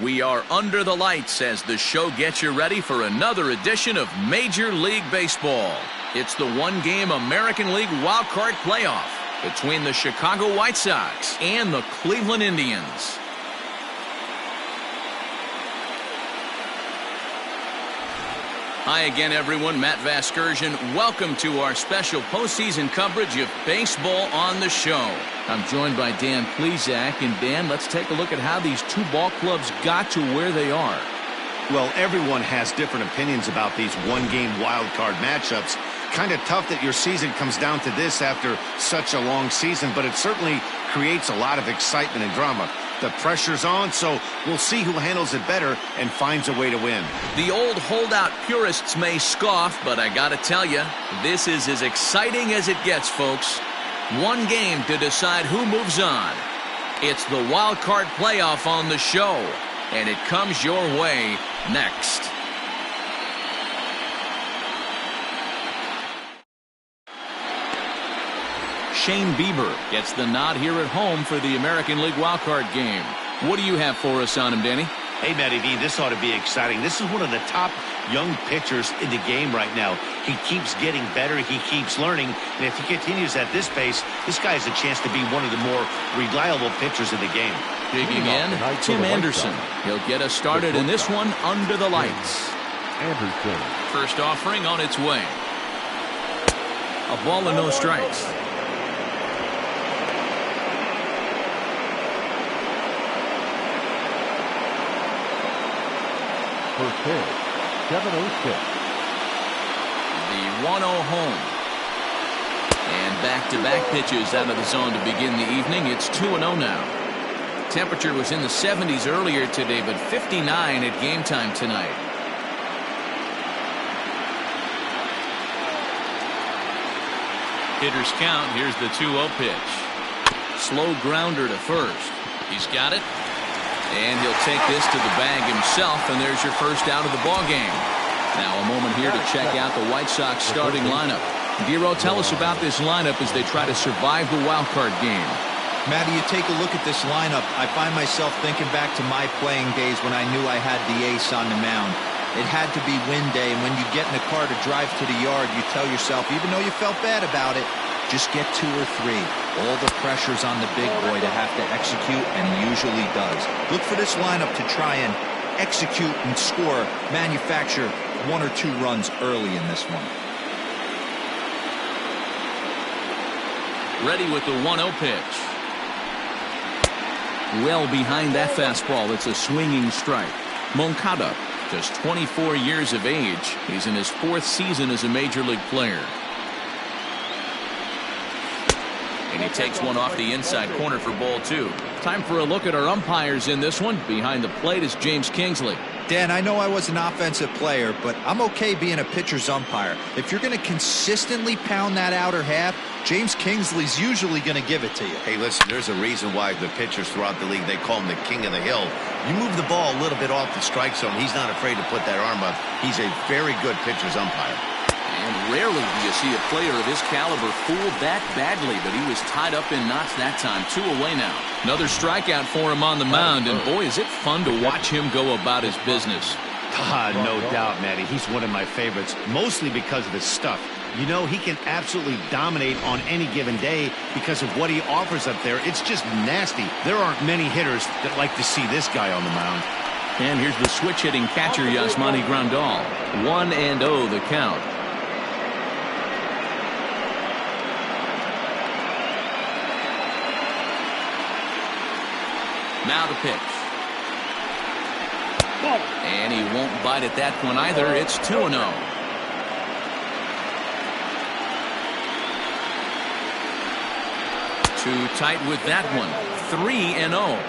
We are under the lights as the show gets you ready for another edition of Major League Baseball. It's the one-game American League wildcard playoff between the Chicago White Sox and the Cleveland Indians. Hi again, everyone. Matt Vasgersian. Welcome to our special postseason coverage of baseball on the show. I'm joined by Dan Plesac. And Dan, let's take a look at how these two ball clubs got to where they are. Well, everyone has different opinions about these one-game wild card matchups. Kind of tough that your season comes down to this after such a long season, but it certainly creates a lot of excitement and drama. The pressure's on, so we'll see who handles it better and finds a way to win. The old holdout purists may scoff, but I gotta tell you, this is as exciting as it gets, folks. One game to decide who moves on. It's the wild card playoff on the show, and it comes your way next. Shane Bieber gets the nod here at home for the American League wildcard game. What do you have for us on him, Danny? Hey, Matty V, this ought to be exciting. This is one of the top young pitchers in the game right now. He keeps getting better. He keeps learning. And if he continues at this pace, this guy has a chance to be one of the more reliable pitchers in the game. Digging in, Tim Anderson. He'll get us started in this one under the lights. Anderson. First offering on its way. A ball and no strikes. First pitch, 7-0 The 1-0 home. And back-to-back pitches out of the zone to begin the evening. It's 2-0 now. Temperature was in the 70s earlier today, but 59 at game time tonight. Hitters count. Here's the 2-0 pitch. Slow grounder to first. He's got it. And he'll take this to the bag himself, and there's your first out of the ball game. Now a moment here to check out the White Sox starting lineup. Giro, tell us about this lineup as they try to survive the wild card game. Matty, you take a look at this lineup. I find myself thinking back to my playing days when I knew I had the ace on the mound. It had to be win day, and when you get in a car to drive to the yard, you tell yourself, even though you felt bad about it, just get 2 or 3. All the pressure's on the big boy to have to execute, and he usually does. Look for this lineup to try and execute and score, manufacture 1 or 2 runs early in this one. Ready with the 1-0 pitch. Well behind that fastball. It's a swinging strike. Moncada, just 24 years of age. He's in his 4th season as a major league player. And he takes one off the inside corner for ball 2. Time for a look at our umpires in this one. Behind the plate is James Kingsley. Dan, I know I was an offensive player, but I'm okay being a pitcher's umpire. If you're going to consistently pound that outer half, James Kingsley's usually going to give it to you. Hey, listen, there's a reason why the pitchers throughout the league, they call him the king of the hill. You move the ball a little bit off the strike zone, he's not afraid to put that arm up. He's a very good pitcher's umpire. And rarely do you see a player of his caliber fooled that badly, but he was tied up in knots that time. 2 away now. Another strikeout for him on the mound, and boy, is it fun to watch him go about his business. No doubt, Matty. He's one of my favorites, mostly because of his stuff. You know, he can absolutely dominate on any given day because of what he offers up there. It's just nasty. There aren't many hitters that like to see this guy on the mound. And here's the switch-hitting catcher, Yasmani Grandal. 1-0 the count. Now the pitch. And he won't bite at that one either. It's 2-0. Too tight with that one. 3-0.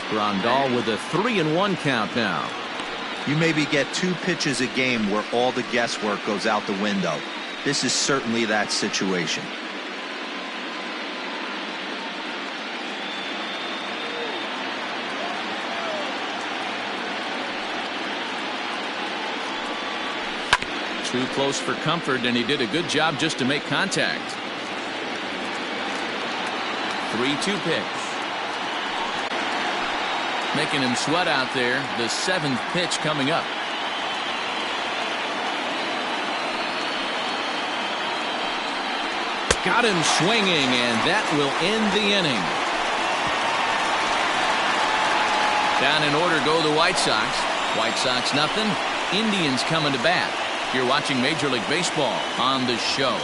Grandal with a 3-1 count now. You maybe get 2 pitches a game where all the guesswork goes out the window. This is certainly that situation. Too close for comfort, and he did a good job just to make contact. 3-2 pitch. Making him sweat out there. The 7th pitch coming up. Got him swinging, and that will end the inning. Down in order go the White Sox. White Sox nothing. Indians coming to bat. You're watching Major League Baseball on the show.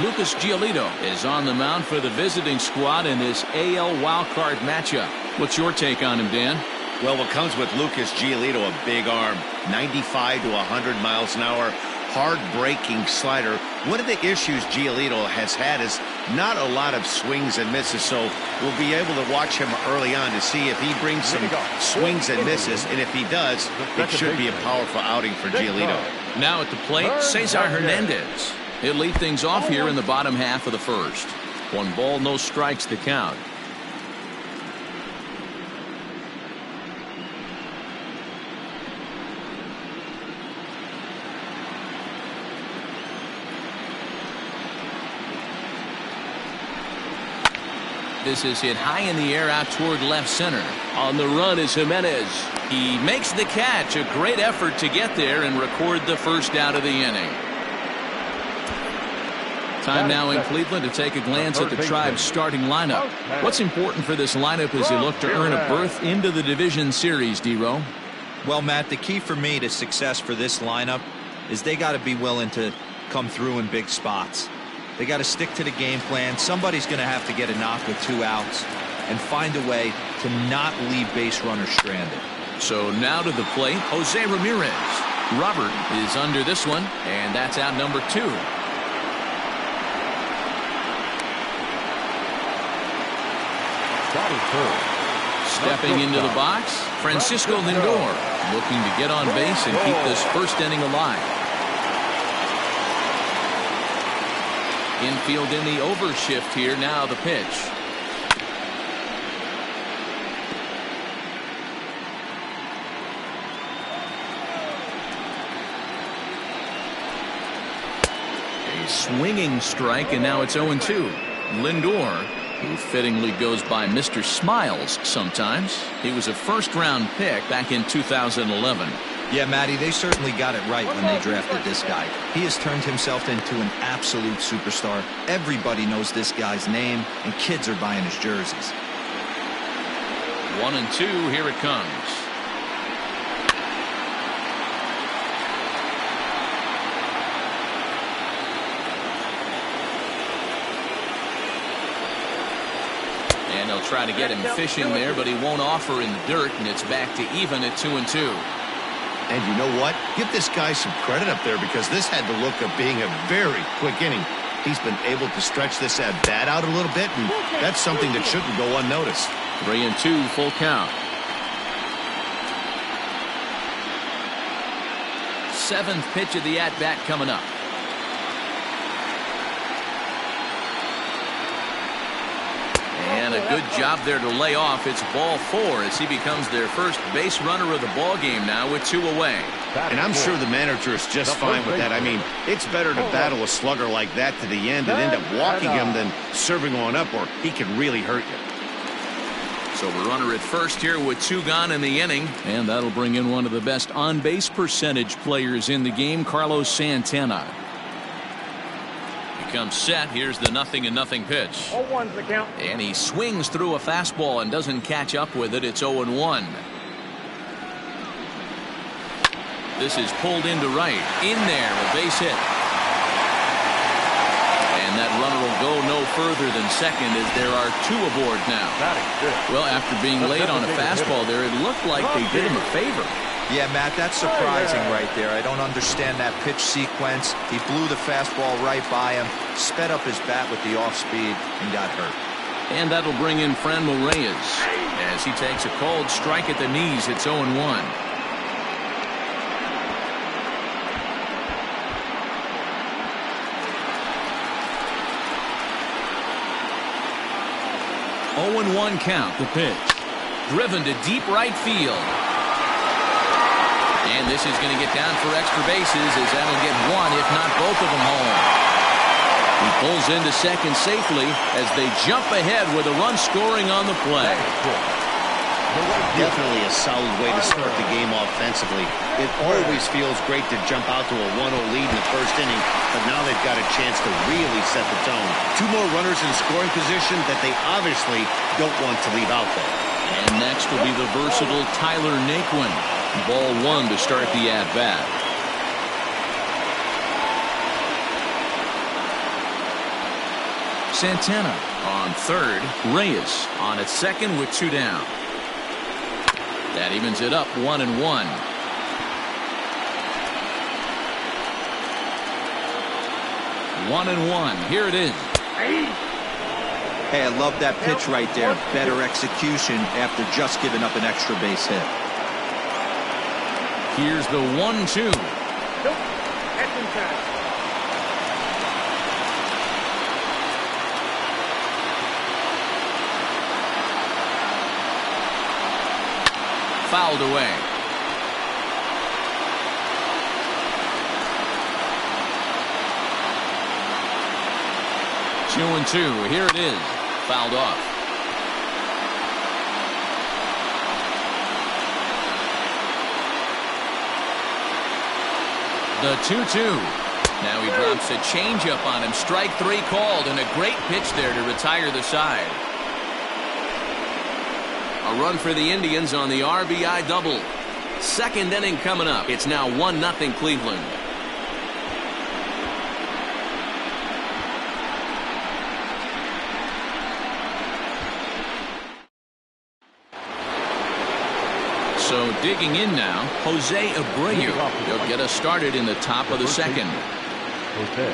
Lucas Giolito is on the mound for the visiting squad in this AL wildcard matchup. What's your take on him, Dan? Well, what comes with Lucas Giolito, a big arm, 95 to 100 miles an hour, hard-breaking slider. One of the issues Giolito has had is not a lot of swings and misses, so we'll be able to watch him early on to see if he brings some swings and misses, and if he does, it should be a powerful outing for Giolito. Now at the plate, Cesar Hernandez. He'll lead things off here in the bottom half of the first. 1 ball, no strikes to count. This is hit high in the air out toward left center. On the run is Jimenez. He makes the catch. A great effort to get there and record the first out of the inning. Time now in Cleveland to take a glance at the Tribe's starting lineup. What's important for this lineup as they look to earn a berth into the division series, D-Row? Well, Matt, the key for me to success for this lineup is they got to be willing to come through in big spots. They got to stick to the game plan. Somebody's going to have to get a knock with 2 outs and find a way to not leave base runners stranded. So now to the plate, Jose Ramirez. Robert is under this one, and that's out number 2. Stepping into the box, Francisco Lindor, looking to get on base and keep this first inning alive. Infield in the overshift here. Now the pitch. A swinging strike, and now it's 0-2. Lindor, who fittingly goes by Mr. Smiles sometimes. He was a first-round pick back in 2011. Yeah, Matty, they certainly got it right when they drafted this guy. He has turned himself into an absolute superstar. Everybody knows this guy's name, and kids are buying his jerseys. 1-2, here it comes. And they'll try to get him fishing there, but he won't offer in the dirt, and it's back to even at 2-2. And you know what? Give this guy some credit up there, because this had the look of being a very quick inning. He's been able to stretch this at bat out a little bit, and that's something that shouldn't go unnoticed. 3-2, full count. 7th pitch of the at-bat coming up. And a good job there to lay off. It's ball 4 as he becomes their first base runner of the ball game now with 2 away. And I'm sure the manager is just fine with that. I mean, it's better to battle a slugger like that to the end and end up walking him than serving one up, or he can really hurt you. So the runner at first here with 2 gone in the inning, and that'll bring in one of the best on-base percentage players in the game, Carlos Santana. Comes set. Here's the 0-0 pitch. 0-1's the count. And he swings through a fastball and doesn't catch up with it. It's 0-1. This is pulled into right. In there, a base hit. And that runner will go no further than second as there are 2 aboard now. Well, after being late on a fastball there, it looked like they did him a favor. Yeah, Matt, that's surprising right there. I don't understand that pitch sequence. He blew the fastball right by him, sped up his bat with the off speed, and got hurt. And that'll bring in Franmil Reyes as he takes a cold strike at the knees. It's 0-1. 0-1 count. The pitch. Driven to deep right field. And this is going to get down for extra bases as that'll get one, if not both of them home. He pulls into second safely as they jump ahead with a run scoring on the play. Definitely a solid way to start the game offensively. It always feels great to jump out to a 1-0 lead in the first inning, but now they've got a chance to really set the tone. Two more runners in scoring position that they obviously don't want to leave out there. And next will be the versatile Tyler Naquin. Ball one to start the at-bat. Santana on third. Reyes on at second with two down. That evens it up 1-1. One and one. Here it is. Hey, I love that pitch right there. Better execution after just giving up an extra base hit. Here's the 1-2. Nope. That's inside. Fouled away. Two and two. Here it is. Fouled off. The 2-2. Now he drops a changeup on him. Strike three called, and a great pitch there to retire the side. A run for the Indians on the RBI double. Second inning coming up. It's now 1-0 Cleveland. So digging in now, Jose Abreu. He'll get us started in the top of the second. Jose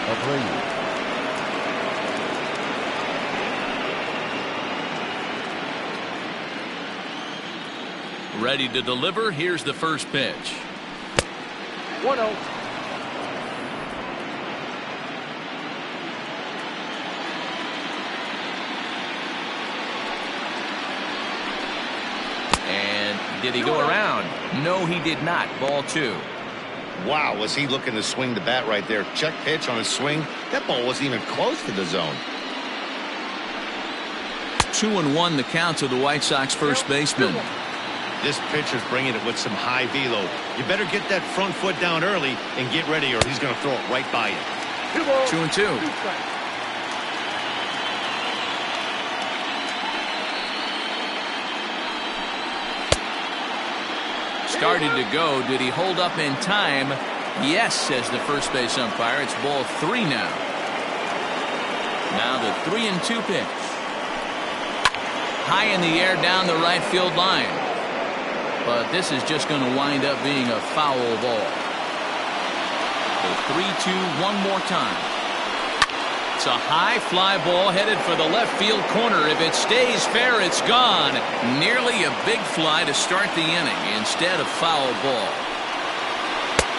Abreu. Ready to deliver. Here's the first pitch. 1-0. And did he go around? No, he did not. Ball two. Wow, was he looking to swing the bat right there. Check pitch on his swing. That ball wasn't even close to the zone. 2-1 the count to the White Sox first baseman. This pitcher's bringing it with some high velo. You better get that front foot down early and get ready, or he's going to throw it right by you. 2-2. Started to go. Did he hold up in time? Yes, says the first base umpire. It's ball three now. Now the 3-2 pitch. High in the air down the right field line. But this is just going to wind up being a foul ball. The 3-2 one more time. It's a high fly ball headed for the left field corner. If it stays fair, it's gone. Nearly a big fly to start the inning instead of foul ball.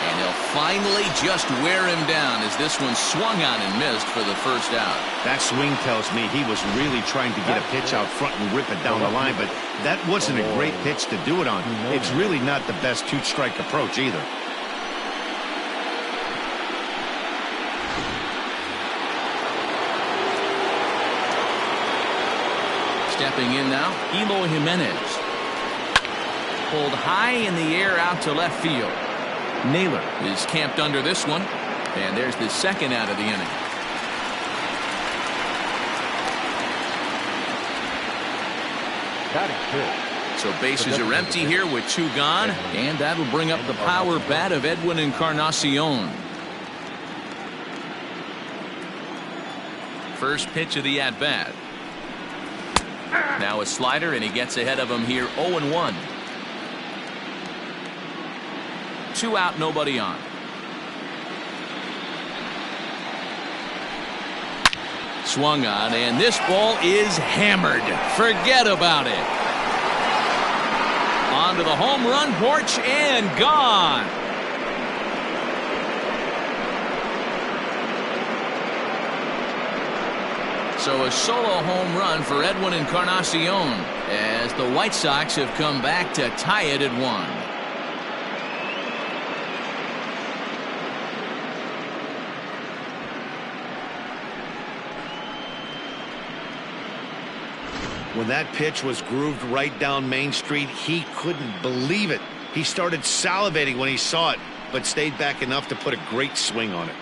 And he'll finally just wear him down as this one swung on and missed for the first out. That swing tells me he was really trying to get a pitch out front and rip it down the line, but that wasn't a great pitch to do it on. It's really not the best two-strike approach either. Stepping in now, Eloy Jimenez. Pulled high in the air out to left field. Naylor is camped under this one, and there's the second out of the inning. So bases are empty here with two gone, and that'll bring up the power bat of Edwin Encarnacion. First pitch of the at-bat. Now a slider, and he gets ahead of him here. 0-1. Two out, nobody on. Swung on, and this ball is hammered. Forget about it. Onto the home run porch and gone. So a solo home run for Edwin Encarnacion as the White Sox have come back to tie it at 1. When that pitch was grooved right down Main Street, he couldn't believe it. He started salivating when he saw it, but stayed back enough to put a great swing on it.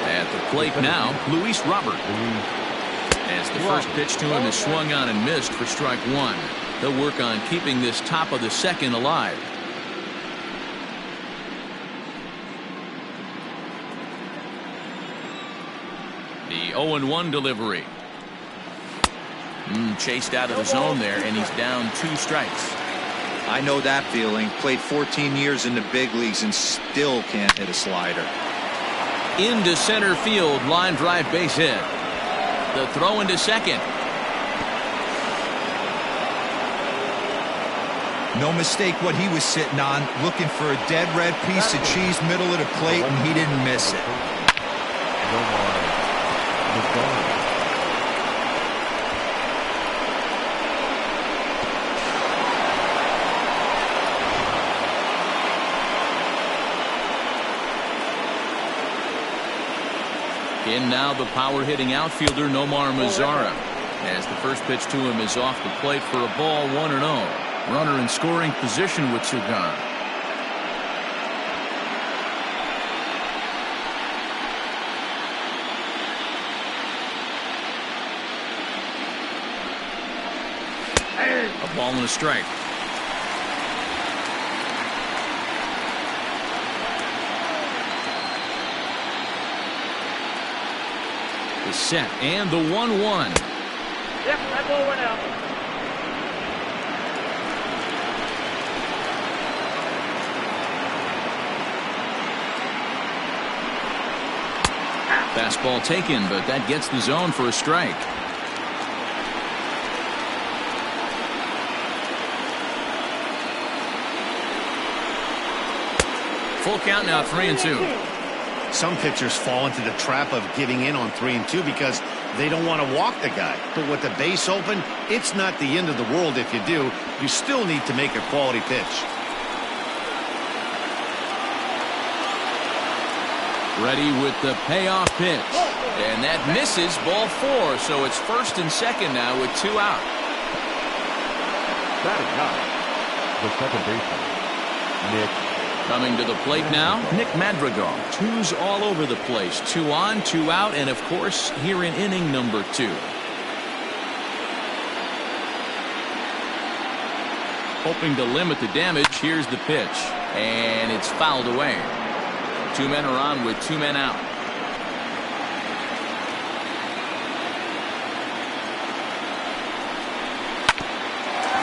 At the plate now, Luis Robert. As the first pitch to him is swung on and missed for strike 1. They'll work on keeping this top of the second alive. The 0-1 delivery. Chased out of the zone there, and he's down 2 strikes. I know that feeling. Played 14 years in the big leagues and still can't hit a slider. Into center field, line drive base hit. The throw into second. No mistake what he was sitting on, looking for a dead red piece of cheese middle of the plate, and he didn't miss it. In now the power-hitting outfielder Nomar Mazara, as the first pitch to him is off the plate for a ball, 1-0. Runner in scoring position with 2 gone. A ball and a strike. The set and the 1-1. Yep, that ball went out. Fastball taken, but that gets the zone for a strike. Full count now, 3-2. Some pitchers fall into the trap of giving in on 3-2 because they don't want to walk the guy. But with the base open, it's not the end of the world if you do. You still need to make a quality pitch. Ready with the payoff pitch. And that misses, ball 4. So it's first and second now with 2 out. Batting ninth, the second baseman, Nick. Coming to the plate now, Nick Madrigal. 2s all over the place. 2 on, 2 out, and of course, here in inning number 2. Hoping to limit the damage, here's the pitch. And it's fouled away. 2 men are on with 2 men out.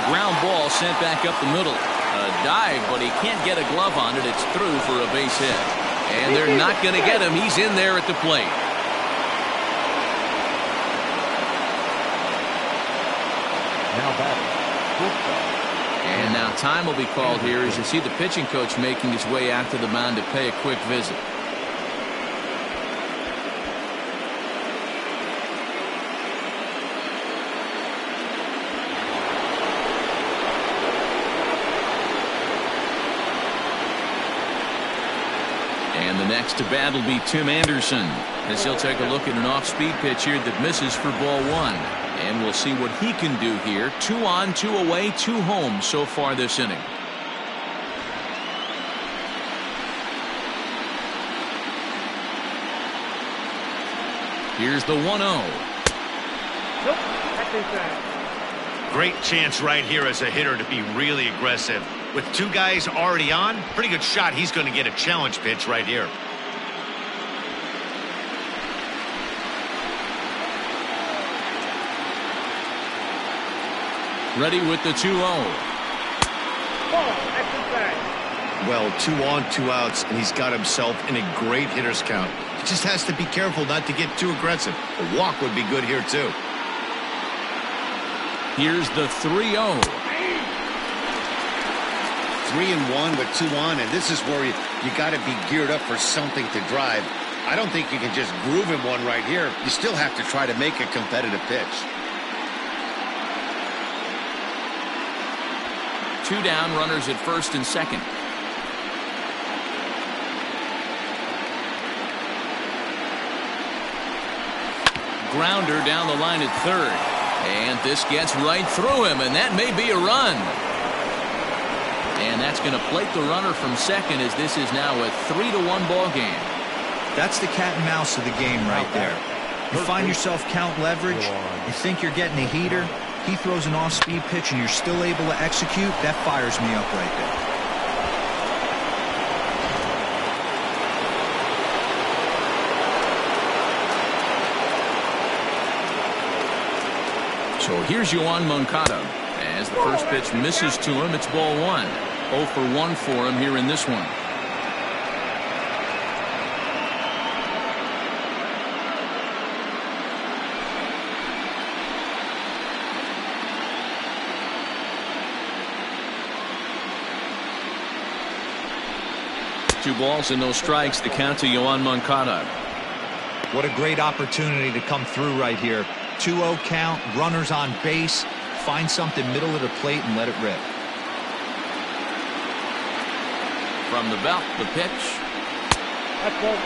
Ground ball sent back up the middle. A dive, but he can't get a glove on it. It's through for a base hit. And they're not going to get him. He's in there at the plate. Now batting, And now time will be called here as you see the pitching coach making his way out to the mound to pay a quick visit. And the next to bat will be Tim Anderson as he'll take a look at an off-speed pitch here that misses for ball 1. And we'll see what he can do here. 2 on, 2 away, 2 home so far this inning. Here's the 1-0. Nope, that's inside. Great chance right here as a hitter to be really aggressive. With 2 guys already on, pretty good shot he's going to get a challenge pitch right here. Ready with the 2-0. Ball, that's inside. Well, 2 on, 2 outs, and he's got himself in a great hitter's count. He just has to be careful not to get too aggressive. A walk would be good here, too. Here's the 3-0. 3-1 with 2 on, and this is where you got to be geared up for something to drive. I don't think you can just groove him one right here. You still have to try to make a competitive pitch. 2 down, runners at first and second. Grounder down the line at third. And this gets right through him, and that may be a run. And that's going to plate the runner from second, as this is now a 3-1 ball game. That's the cat and mouse of the game right there. You find yourself count leverage, you think you're getting a heater, he throws an off-speed pitch and you're still able to execute. That fires me up right there. So here's Yoan Moncada. As the first pitch misses to him, it's ball 1. 0 for 1 for him here in this one. Two balls and no strikes, the count to Yoan Moncada. What a great opportunity to come through right here. 2-0 count, runners on base. Find something middle of the plate and let it rip. From the belt, the pitch. That's ball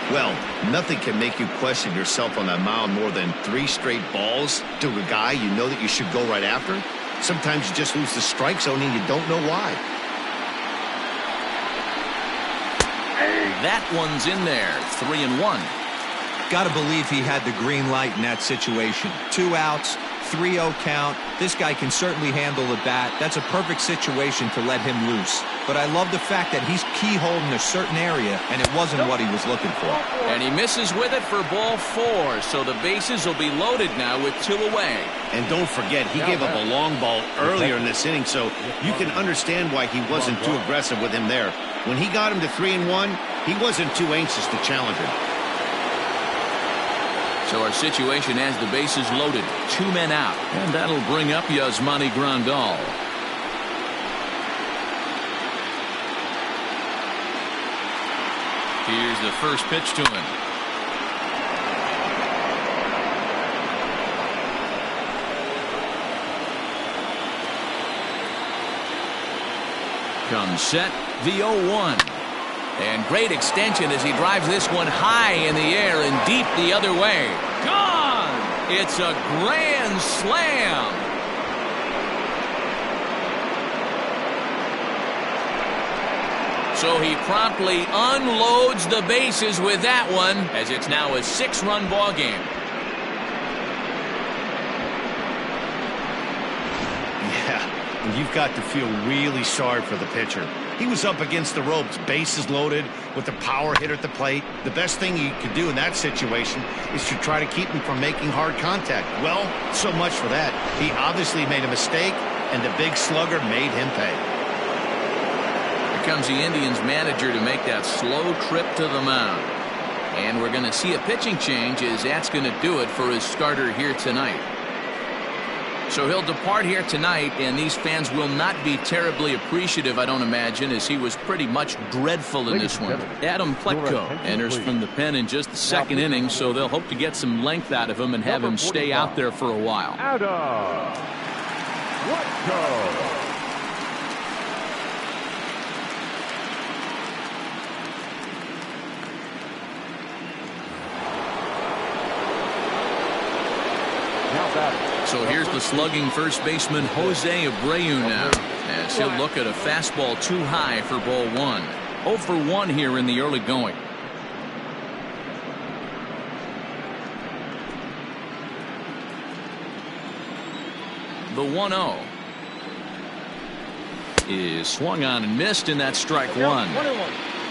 3. Well, nothing can make you question yourself on that mound more than 3 straight balls to a guy you know that you should go right after. Sometimes you just lose the strike zone and you don't know why. That one's in there. 3-1. Got to believe he had the green light in that situation. 2 outs, 3-0 count. This guy can certainly handle the bat. That's a perfect situation to let him loose. But I love the fact that he's keyholed in a certain area, and it wasn't what he was looking for. And he misses with it for ball 4. So the bases will be loaded now with 2 away. And don't forget, he gave up a long ball earlier in this inning, so you can understand why he wasn't too aggressive with him there. When he got him to 3-1, he wasn't too anxious to challenge him. So our situation has the bases loaded, 2 men out, and that'll bring up Yasmani Grandal. Here's the first pitch to him. Comes set, the 0-1. And great extension as he drives this one high in the air and deep the other way. Gone! It's a grand slam. So he promptly unloads the bases with that one, as it's now a 6-run ball game. Yeah, and you've got to feel really sorry for the pitcher. He was up against the ropes, bases loaded, with the power hitter at the plate. The best thing you could do in that situation is to try to keep him from making hard contact. Well, so much for that. He obviously made a mistake, and the big slugger made him pay. Here comes the Indians manager to make that slow trip to the mound. And we're going to see a pitching change, as that's going to do it for his starter here tonight. So he'll depart here tonight, and these fans will not be terribly appreciative, I don't imagine, as he was pretty much dreadful in this one. Adam Plutko enters from the pen in just the second inning, so they'll hope to get some length out of him and have him stay out there for a while. Adam Plutko. So here's the slugging first baseman Jose Abreu now, as he'll look at a fastball too high for ball 1. 0 for 1 here in the early going. The 1-0 is swung on and missed, and that's strike 1.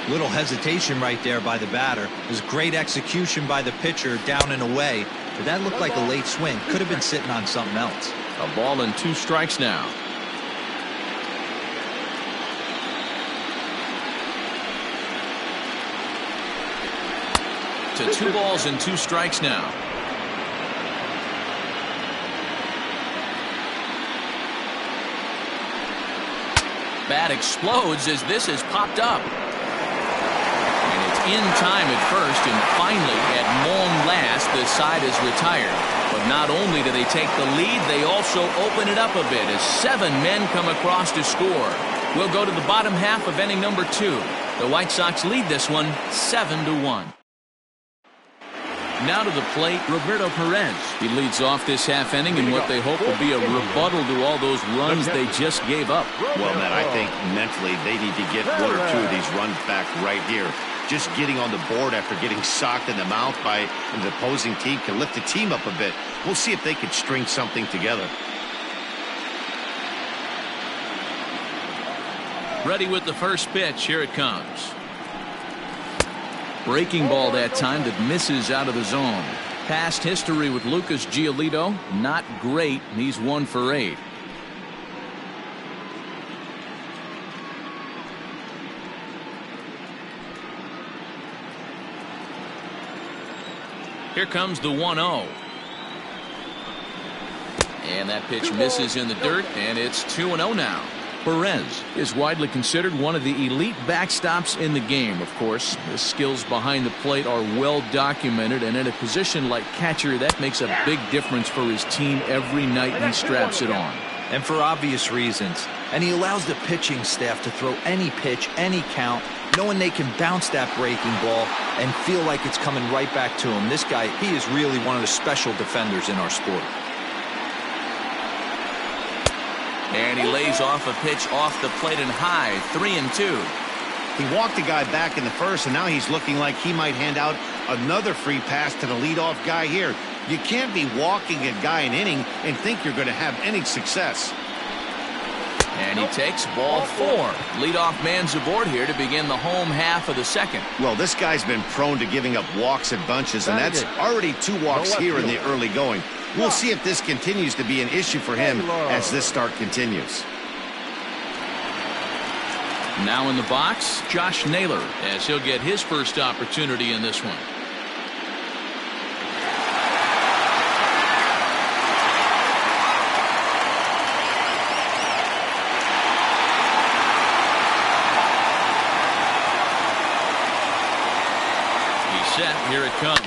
Little hesitation right there by the batter. It was great execution by the pitcher down and away. But that looked like a late swing. Could have been sitting on something else. A ball and 2 strikes now. to 2 balls and 2 strikes now. Bat explodes as this has popped up. And it's in time at first, and finally, at long last, the side is retired. But not only do they take the lead, they also open it up a bit as 7 men come across to score. We'll go to the bottom half of inning number 2. The White Sox lead this one 7-1. Now to the plate, Roberto Perez. He leads off this half inning in what they hope will be a rebuttal to all those runs they just gave up. Well, Matt, I think mentally they need to get 1 or 2 of these runs back right here. Just getting on the board after getting socked in the mouth by the opposing team can lift the team up a bit. We'll see if they can string something together. Ready with the first pitch. Here it comes. Breaking ball that time that misses out of the zone. Past history with Lucas Giolito, not great. He's 1 for 8. Here comes the 1-0. And that pitch misses in the dirt, and it's 2-0 now. Perez is widely considered one of the elite backstops in the game, of course. His skills behind the plate are well documented, and in a position like catcher, that makes a big difference for his team every night he straps it on. And for obvious reasons. And he allows the pitching staff to throw any pitch, any count, knowing they can bounce that breaking ball and feel like it's coming right back to him. This guy, he is really one of the special defenders in our sport. And he lays off a pitch off the plate and high, 3-2. He walked the guy back in the first, and now he's looking like he might hand out another free pass to the leadoff guy here. You can't be walking a guy an inning and think you're going to have any success. And he takes ball 4. Leadoff man's aboard here to begin the home half of the second. Well, this guy's been prone to giving up walks and bunches, and that's already 2 walks here in the early going. We'll see if this continues to be an issue for him as this start continues. Now in the box, Josh Naylor, as he'll get his first opportunity in this one. He's set. Here it comes.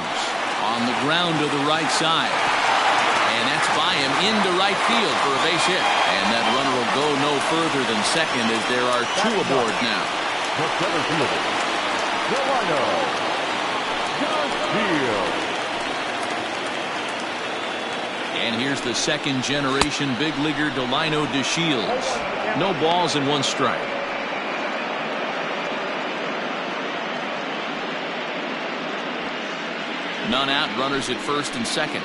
On the ground to the right side. And that's by him into right field for a base hit. And that runner will go no further than second as there are 2 aboard now. And here's the second generation big leaguer Delino DeShields. No balls and 1 strike. None out, runners at first and second.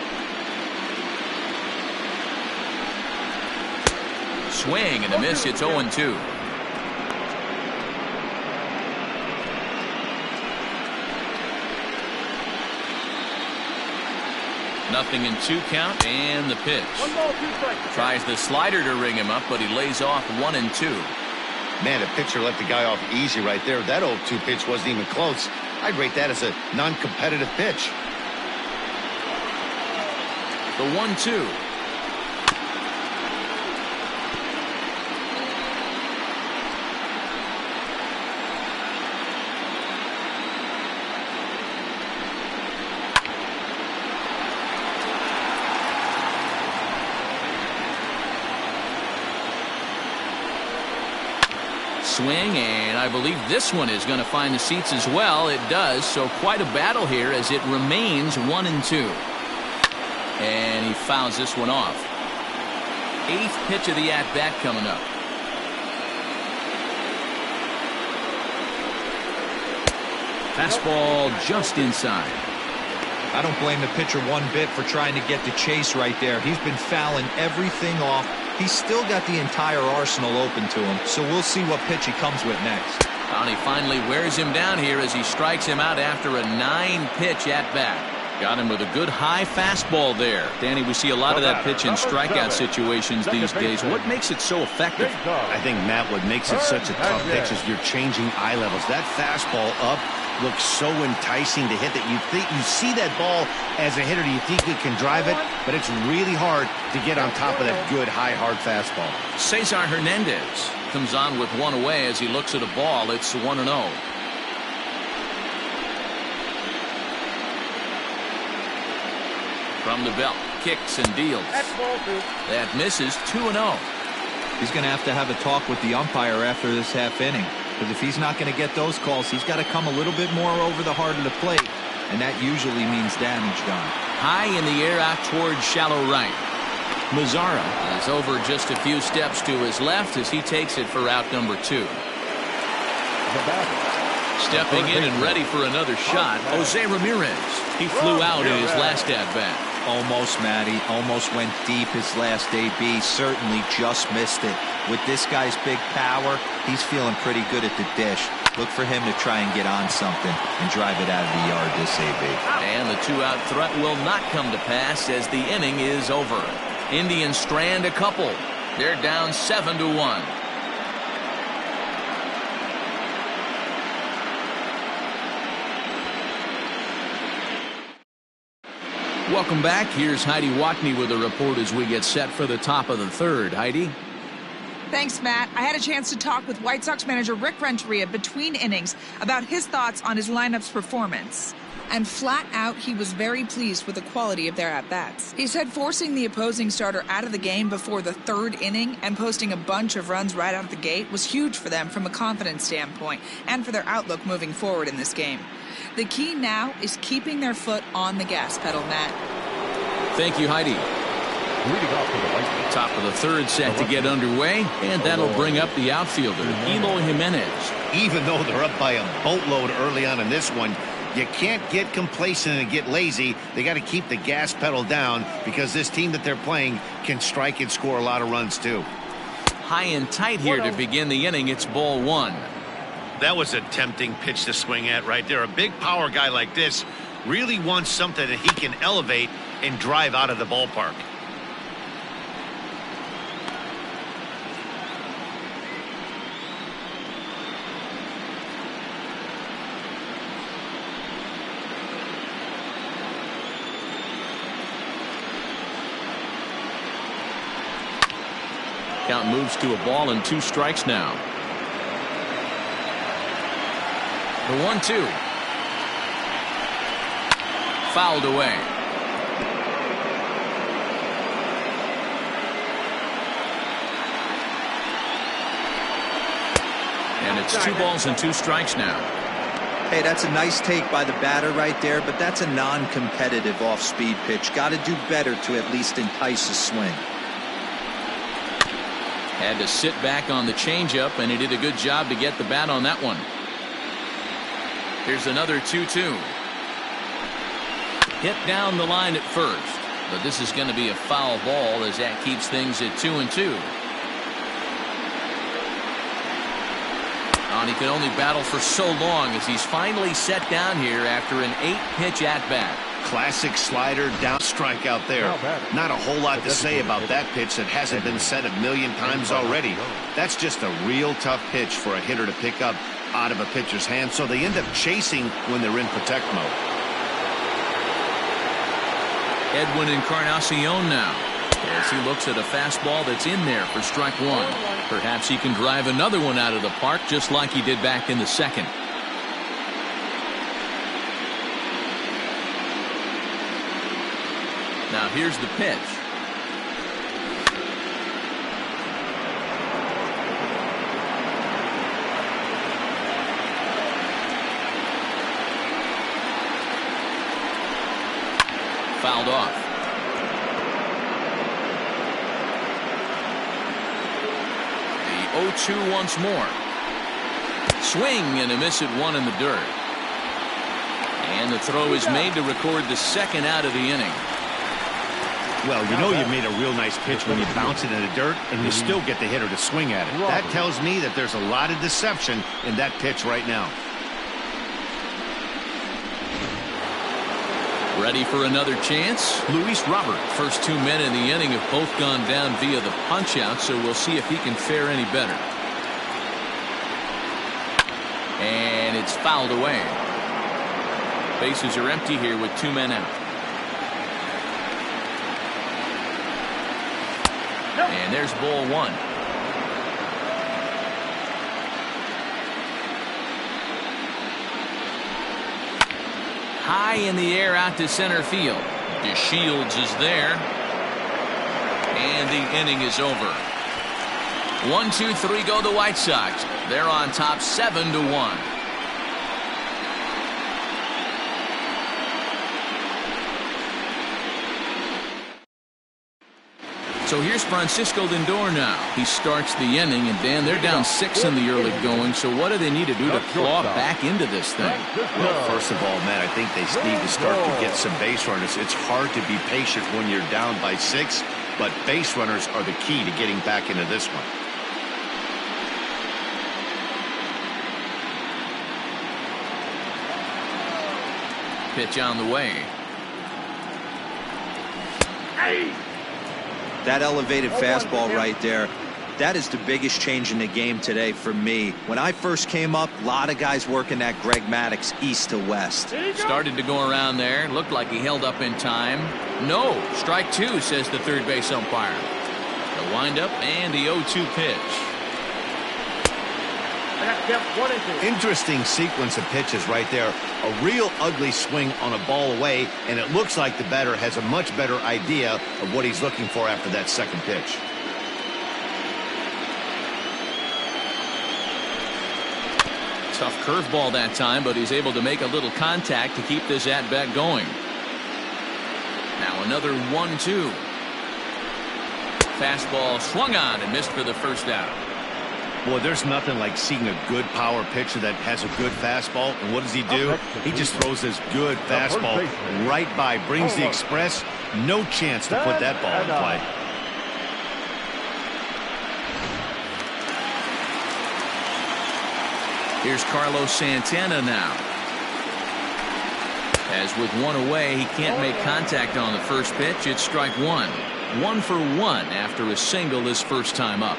Swing and a miss. It's 0-2. Nothing in 2 count, and the pitch. Tries the slider to ring him up, but he lays off 1-2. Man, the pitcher let the guy off easy right there. That 0-2 pitch wasn't even close. I'd rate that as a non-competitive pitch. The 1-2. Swing, and I believe this one is going to find the seats as well. It does, so quite a battle here as it remains 1-2. And he fouls this one off. 8th pitch of the at-bat coming up. Fastball just inside. I don't blame the pitcher one bit for trying to get the chase right there. He's been fouling everything off. He's still got the entire arsenal open to him, so we'll see what pitch he comes with next. And he finally wears him down here as he strikes him out after a 9-pitch at-bat. Got him with a good high fastball there. Danny, we see a lot of that pitch in strikeout situations these days. What makes it so effective? I think, Matt, what makes it such a tough pitch is you're changing eye levels. That fastball up looks so enticing to hit that you see that ball as a hitter, you think you can drive it, but it's really hard to get on top of that good high hard fastball. Cesar Hernandez comes on with one away as he looks at a ball. It's 1-0. From the belt, kicks and deals. That misses. 2-0. He's going to have a talk with the umpire after this half inning. Because if he's not going to get those calls, he's got to come a little bit more over the heart of the plate. And that usually means damage done. High in the air out towards shallow right. Mazzara is over just a few steps to his left as he takes it for out number 2. Stepping in and ready for another shot, Jose Ramirez. He flew out in his last at-bat. Almost, Matty. Almost went deep his last AB. Certainly just missed it. With this guy's big power, he's feeling pretty good at the dish. Look for him to try and get on something and drive it out of the yard this AB. And the 2-out threat will not come to pass as the inning is over. Indians strand a couple. They're down 7-1. Welcome back. Here's Heidi Watney with a report as we get set for the top of the third. Heidi? Thanks, Matt. I had a chance to talk with White Sox manager Rick Renteria between innings about his thoughts on his lineup's performance. And flat out, he was very pleased with the quality of their at-bats. He said forcing the opposing starter out of the game before the third inning and posting a bunch of runs right out of the gate was huge for them from a confidence standpoint and for their outlook moving forward in this game. The key now is keeping their foot on the gas pedal, Matt. Thank you, Heidi. Leading off for the White Sox. Top of the third set to get underway, and that'll bring up the outfielder, Eloy Jimenez. Even though they're up by a boatload early on in this one, you can't get complacent and get lazy. They got to keep the gas pedal down because this team that they're playing can strike and score a lot of runs too. High and tight here to begin the inning. It's ball 1. That was a tempting pitch to swing at right there. A big power guy like this really wants something that he can elevate and drive out of the ballpark. Count moves to a ball and 2 strikes now. The 1-2. Fouled away. And it's 2 balls and 2 strikes now. Hey, that's a nice take by the batter right there, but that's a non-competitive off-speed pitch. Got to do better to at least entice a swing. Had to sit back on the changeup, and he did a good job to get the bat on that one. Here's another 2-2. Hit down the line at first, but this is going to be a foul ball as that keeps things at 2-2. And he can only battle for so long as he's finally set down here after an 8-pitch at-bat. Classic slider down strikeout there. Not a whole lot to say about that pitch that hasn't been said a million times already. That's just a real tough pitch for a hitter to pick up out of a pitcher's hand, so they end up chasing when they're in protect mode. Edwin Encarnacion now as he looks at a fastball that's in there for strike 1. Perhaps he can drive another one out of the park just like he did back in the second. Now here's the pitch. Fouled off. The 0-2 once more. Swing and a miss at 1 in the dirt. And the throw is made to record the second out of the inning. Well, you know you made a real nice pitch when you bounce it in the dirt and you still get the hitter to swing at it. That tells me that there's a lot of deception in that pitch right now. Ready for another chance? Luis Robert. First 2 men in the inning have both gone down via the punch-out, so we'll see if he can fare any better. And it's fouled away. Bases are empty here with 2 men out. And there's ball 1. High in the air out to center field. DeShields is there. And the inning is over. 1, 2, 3 go the White Sox. They're on top 7-1. So here's Francisco Lindor now. He starts the inning, and Dan, they're down 6 in the early going. So what do they need to do to claw back into this thing? Well, first of all, Matt, I think they need to start to get some base runners. It's hard to be patient when you're down by 6, but base runners are the key to getting back into this one. Pitch on the way. That elevated fastball right there, that is the biggest change in the game today for me. When I first came up, a lot of guys working that Greg Maddux east to west. Started to go around there. Looked like he held up in time. No. Strike 2, says the third base umpire. The windup and the 0-2 pitch. Interesting sequence of pitches right there. A real ugly swing on a ball away, and it looks like the batter has a much better idea of what he's looking for after that second pitch. Tough curveball that time, but he's able to make a little contact to keep this at-bat going. Now another 1-2. Fastball swung on and missed for the first out. Boy, there's nothing like seeing a good power pitcher that has a good fastball. And what does he do? He just throws this good fastball right by, brings the express. No chance to put that ball in play. Here's Carlos Santana now. As with 1 away, he can't make contact on the first pitch. It's strike 1. 1 for 1 after a single his first time up.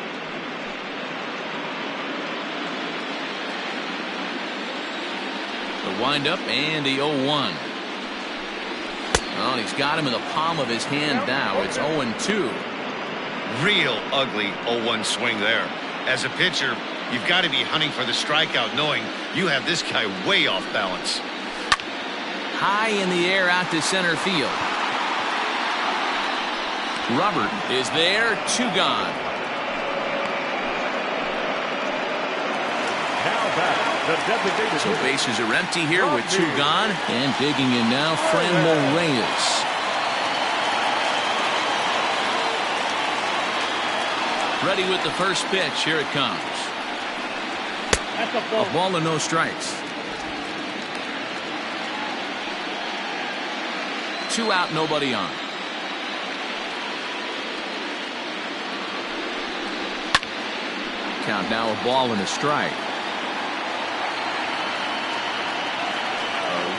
The windup and the 0-1. Well, he's got him in the palm of his hand now. It's 0-2. Real ugly 0-1 swing there. As a pitcher, you've got to be hunting for the strikeout, knowing you have this guy way off balance. High in the air out to center field. Robert is there. 2 gone. So bases are empty here with 2 gone. And digging in now, Franmil Reyes. Ready with the first pitch. Here it comes. A ball and no strikes. 2 out, nobody on. Count now, a ball and a strike.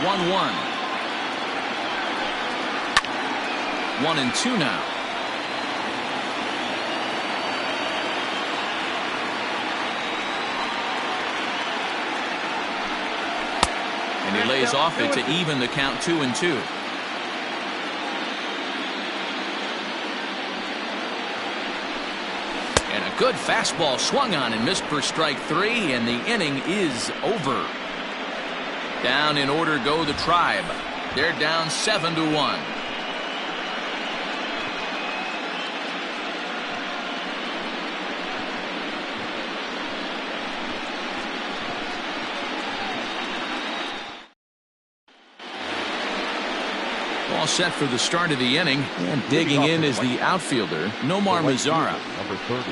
1-1. 1-2 now. And he lays off it to even the count 2-2. And a good fastball swung on and missed for strike 3, and the inning is over. Down in order go the Tribe. They're down 7-1. All set for the start of the inning, and digging in is the outfielder, Nomar Mazara. Number 30,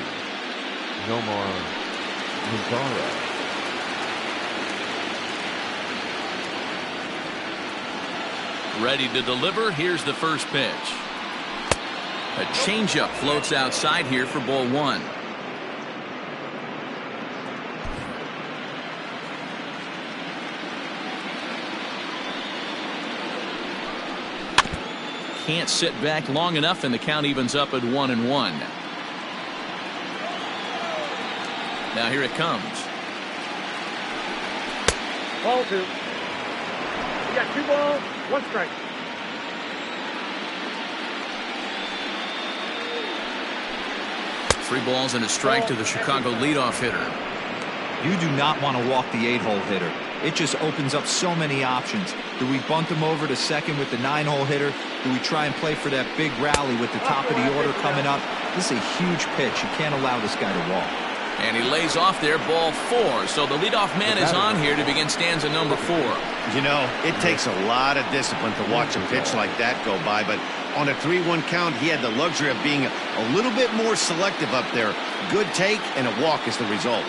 Nomar Mazara. Ready to deliver. Here's the first pitch. A changeup floats outside here for ball 1. can't sit back long enough, and the count evens up at 1-1. Now here it comes. Ball 2. You got 2 balls, 1 strike. Three balls and a strike to the Chicago leadoff hitter. You do not want to walk the 8-hole hitter. It just opens up so many options. Do we bunt him over to second with the 9-hole hitter? Do we try and play for that big rally with the top of the order coming up? This is a huge pitch. You can't allow this guy to walk. And he lays off there, ball 4. So the leadoff man is on here to begin stanza number 4. You know, it takes a lot of discipline to watch a pitch like that go by, but on a 3-1 count, he had the luxury of being a little bit more selective up there. Good take, and a walk is the result.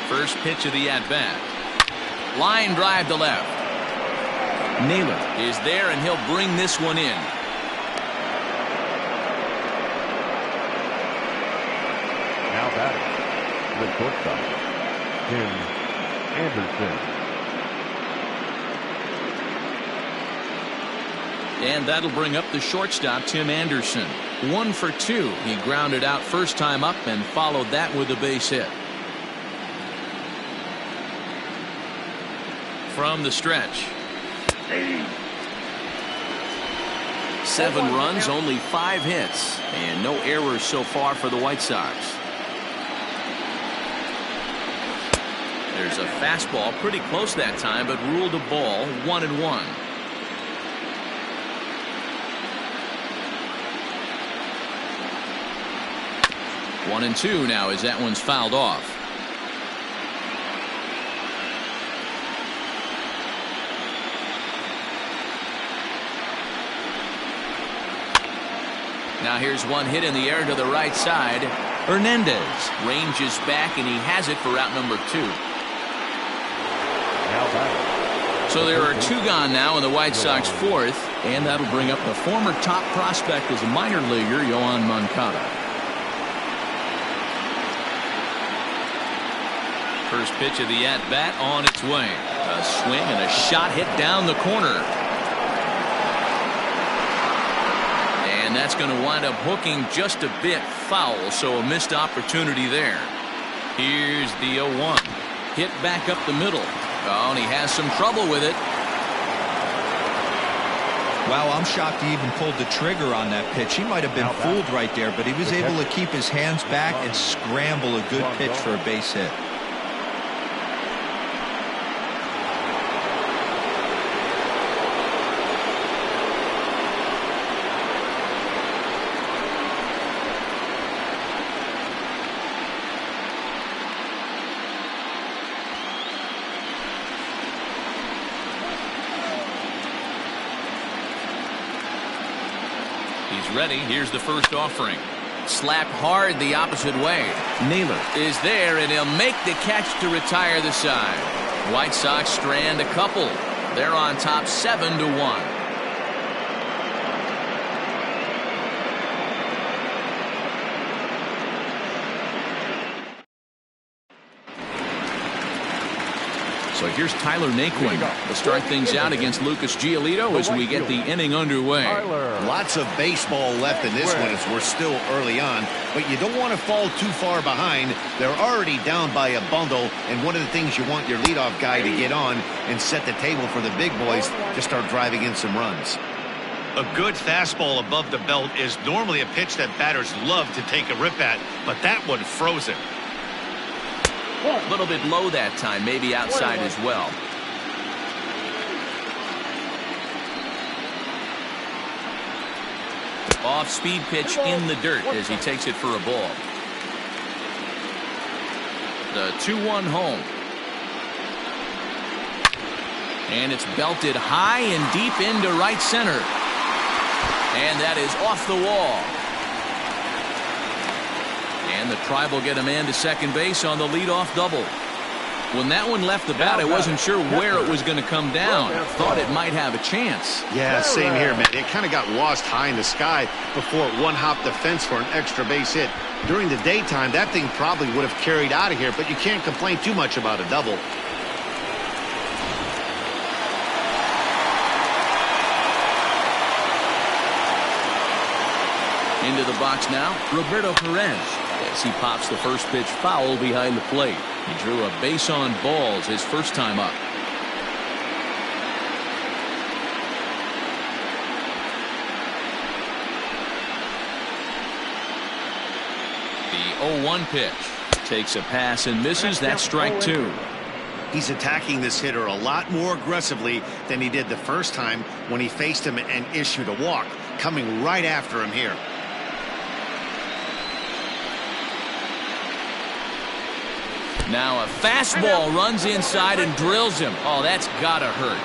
First pitch of the at-bat. Line drive to left. Naylor is there, and he'll bring this one in. Now batting, the shortstop, Tim Anderson. And that'll bring up the shortstop, Tim Anderson. 1 for 2. He grounded out first time up and followed that with a base hit. From the stretch. 7 runs, only 5 hits, and no errors so far for the White Sox. There's a fastball pretty close that time, but ruled a ball. 1-1. One and 2 now as that one's fouled off. Now here's one hit in the air to the right side. Hernandez ranges back, and he has it for out number 2. So there are 2 gone now in the White Sox 4th, and that'll bring up the former top prospect as a minor leaguer, Yoan Moncada. First pitch of the at-bat on its way. A swing and a shot hit down the corner. And that's going to wind up hooking just a bit foul, so a missed opportunity there. Here's the 0-1. Hit back up the middle. Oh, and he has some trouble with it. Wow, I'm shocked he even pulled the trigger on that pitch. He might have been fooled right there, but he was able to keep his hands back and scramble a good pitch for a base hit. Ready. Here's the first offering. Slapped hard the opposite way. Naylor is there, and he'll make the catch to retire the side. White Sox strand a couple. They're on top 7-1. So here's Tyler Naquin to start things out against Lucas Giolito as we get the inning underway. Lots of baseball left in this one as we're still early on, but you don't want to fall too far behind. They're already down by a bundle, and one of the things you want your leadoff guy to get on and set the table for the big boys to start driving in some runs. A good fastball above the belt is normally a pitch that batters love to take a rip at, but that one froze him. A little bit low that time, maybe outside as well. Off speed pitch in the dirt as he takes it for a ball. The 2-1 home. And it's belted high and deep into right center. And that is off the wall. And the Tribe will get a man to second base on the leadoff double. When that one left the bat, I wasn't sure where it was going to come down. Thought it might have a chance. Yeah, same here, man. It kind of got lost high in the sky before it one-hopped the fence for an extra base hit. During the daytime, that thing probably would have carried out of here, but you can't complain too much about a double. Into the box now, Roberto Perez, as he pops the first pitch foul behind the plate. He drew a base on balls his first time up. The 0-1 pitch. Takes a pass and misses. That's strike two. He's attacking this hitter a lot more aggressively than he did the first time when he faced him and issued a walk. Coming right after him here. Now a fastball runs inside and drills him. Oh, that's gotta hurt.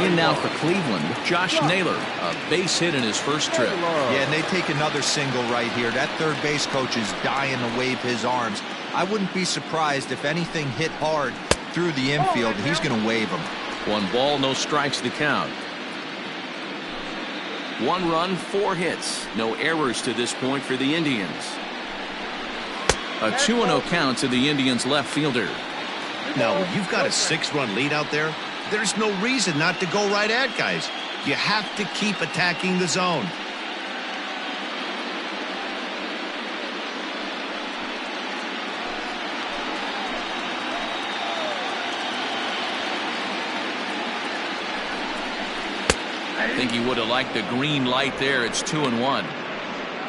In now for Cleveland, Josh Naylor, a base hit in his first trip. Yeah, and they take another single right here. That third base coach is dying to wave his arms. I wouldn't be surprised if anything hit hard through the infield. He's going to wave them. 1 ball, no strikes to count. 1 run, 4 hits. No errors to this point for the Indians. A 2-0 count to the Indians left fielder. Now, when you've got a 6-run lead out there, there's no reason not to go right at guys. You have to keep attacking the zone. I think he would have liked the green light there. It's 2-1.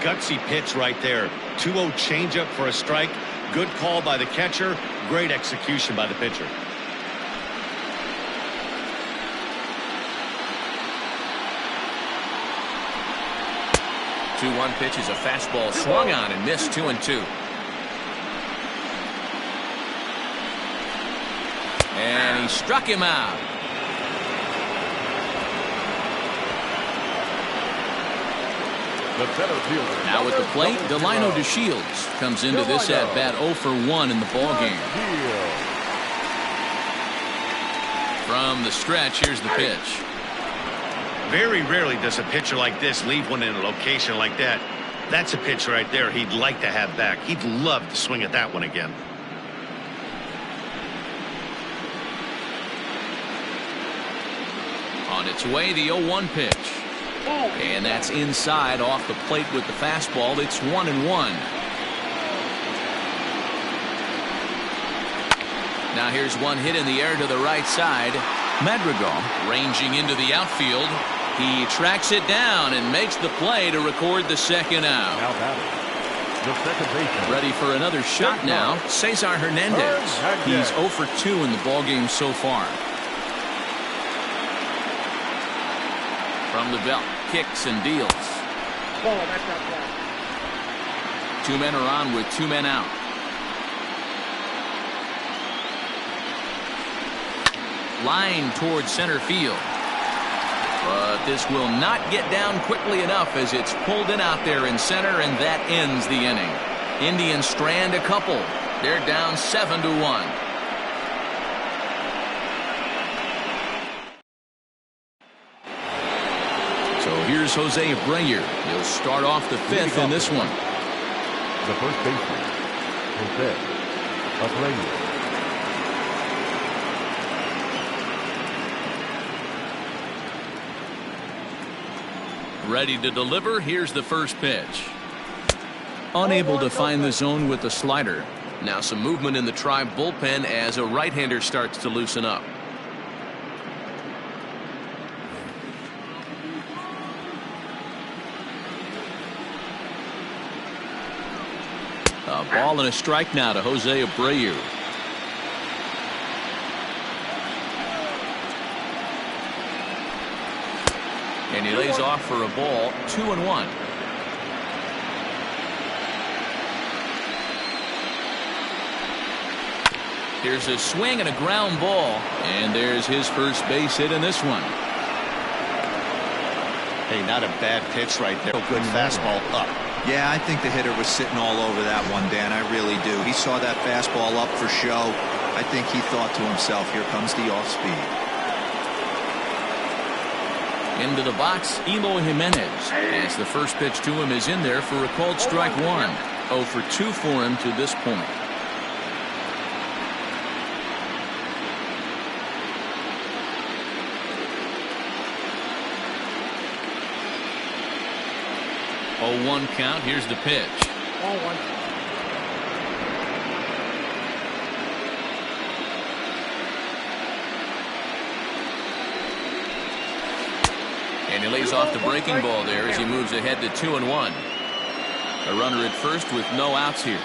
Gutsy pitch right there. 2-0 changeup for a strike. Good call by the catcher. Great execution by the pitcher. The 2-1 pitch is a fastball swung on and missed. 2-2. And he struck him out. Now at the plate, Delino DeShields comes into this at bat 0 for 1 in the ball game. From the stretch, here's the pitch. Very rarely does a pitcher like this leave one in a location like that. That's a pitch right there he'd like to have back. He'd love to swing at that one again. On its way, the 0-1 pitch. And that's inside off the plate with the fastball. It's 1-1. Now here's one hit in the air to the right side. Madrigal ranging into the outfield. He tracks it down and makes the play to record the second out. Now batting, the second baseman. Ready for another shot now. Cesar Hernandez. He's 0 for 2 in the ballgame so far. From the belt, kicks and deals. Two men are on with 2 men out. Line towards center field. But this will not get down quickly enough as it's pulled in out there in center, and that ends the inning. Indians strand a couple. They're down 7-1. So here's Jose Abreu. He'll start off the 5th in this one. The first baseman, Jose Abreu. Ready to deliver. Here's the first pitch. Unable to find the zone with the slider. Now some movement in the Tribe bullpen as a right-hander starts to loosen up. A ball and a strike now to Jose Abreu. And he lays off for a ball. 2-1. Here's a swing and a ground ball. And there's his first base hit in this one. Hey, not a bad pitch right there. Good fastball up. Yeah, I think the hitter was sitting all over that one, Dan. I really do. He saw that fastball up for show. I think he thought to himself, here comes the off speed. Into the box, Eloy Jimenez, as the first pitch to him is in there for a called strike 1. 0 for 2 for him to this point. 0-1 count. Here's the pitch. Ball one. And he lays off the breaking ball there as he moves ahead to 2-1. A runner at first with no outs here.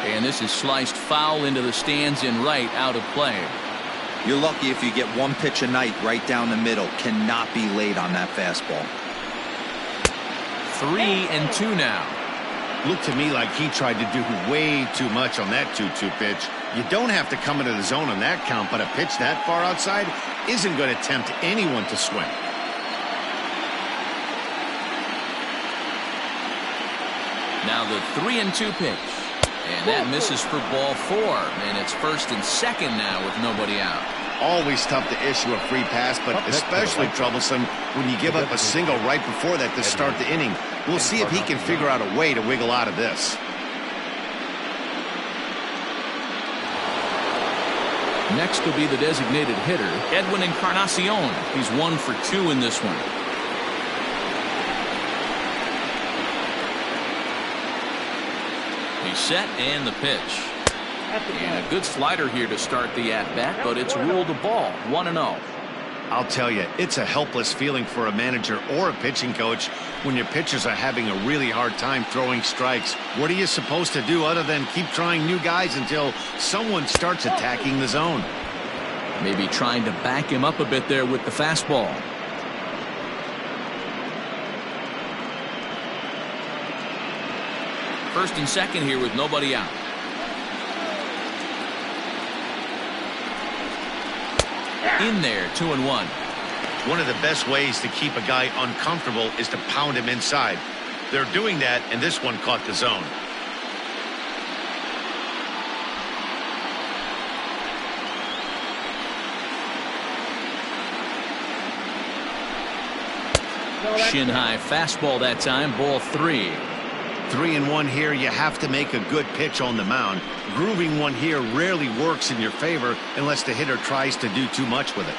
And this is sliced foul into the stands in right, out of play. You're lucky if you get one pitch a night right down the middle. Cannot be late on that fastball. 3-2 now. Looked to me like he tried to do way too much on that 2-2 pitch. You don't have to come into the zone on that count, but a pitch that far outside isn't going to tempt anyone to swing. Now the 3-2 pitch. And that misses for ball 4. And it's 1st and 2nd now with nobody out. Always tough to issue a free pass, but especially troublesome when you give up a single right before that to start the inning. We'll see if he can figure out a way to wiggle out of this. Next will be the designated hitter, Edwin Encarnacion. He's 1 for 2 in this one. He's set and the pitch. And a good slider here to start the at-bat, but it's ruled a ball. 1-0. I'll tell you, it's a helpless feeling for a manager or a pitching coach when your pitchers are having a really hard time throwing strikes. What are you supposed to do other than keep trying new guys until someone starts attacking the zone? Maybe trying to back him up a bit there with the fastball. First and second here with nobody out. In there, 2-1. One of the best ways to keep a guy uncomfortable is to pound him inside. They're doing that, and this one caught the zone. Shin high fastball that time, ball 3. 3-1 here. You have to make a good pitch on the mound. Grooving one here rarely works in your favor unless the hitter tries to do too much with it.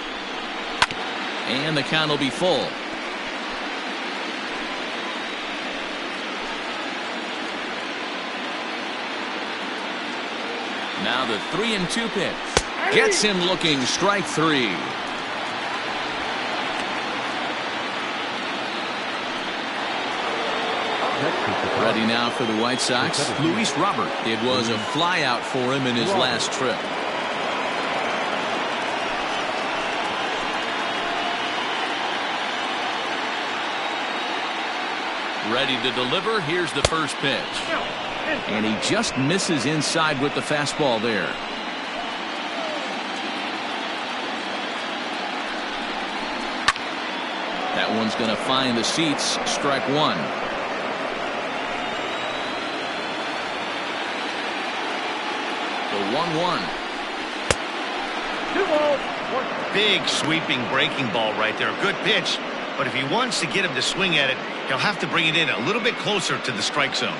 And the count will be full. Now the 3-2 pitch. Gets him looking, strike 3. Ready now for the White Sox, Luis Robert. It was a flyout for him in his last trip. Ready to deliver. Here's the first pitch. And he just misses inside with the fastball there. That one's going to find the seats. Strike 1. The 1-1. 2 balls. Big sweeping breaking ball right there. Good pitch. But if he wants to get him to swing at it, he'll have to bring it in a little bit closer to the strike zone.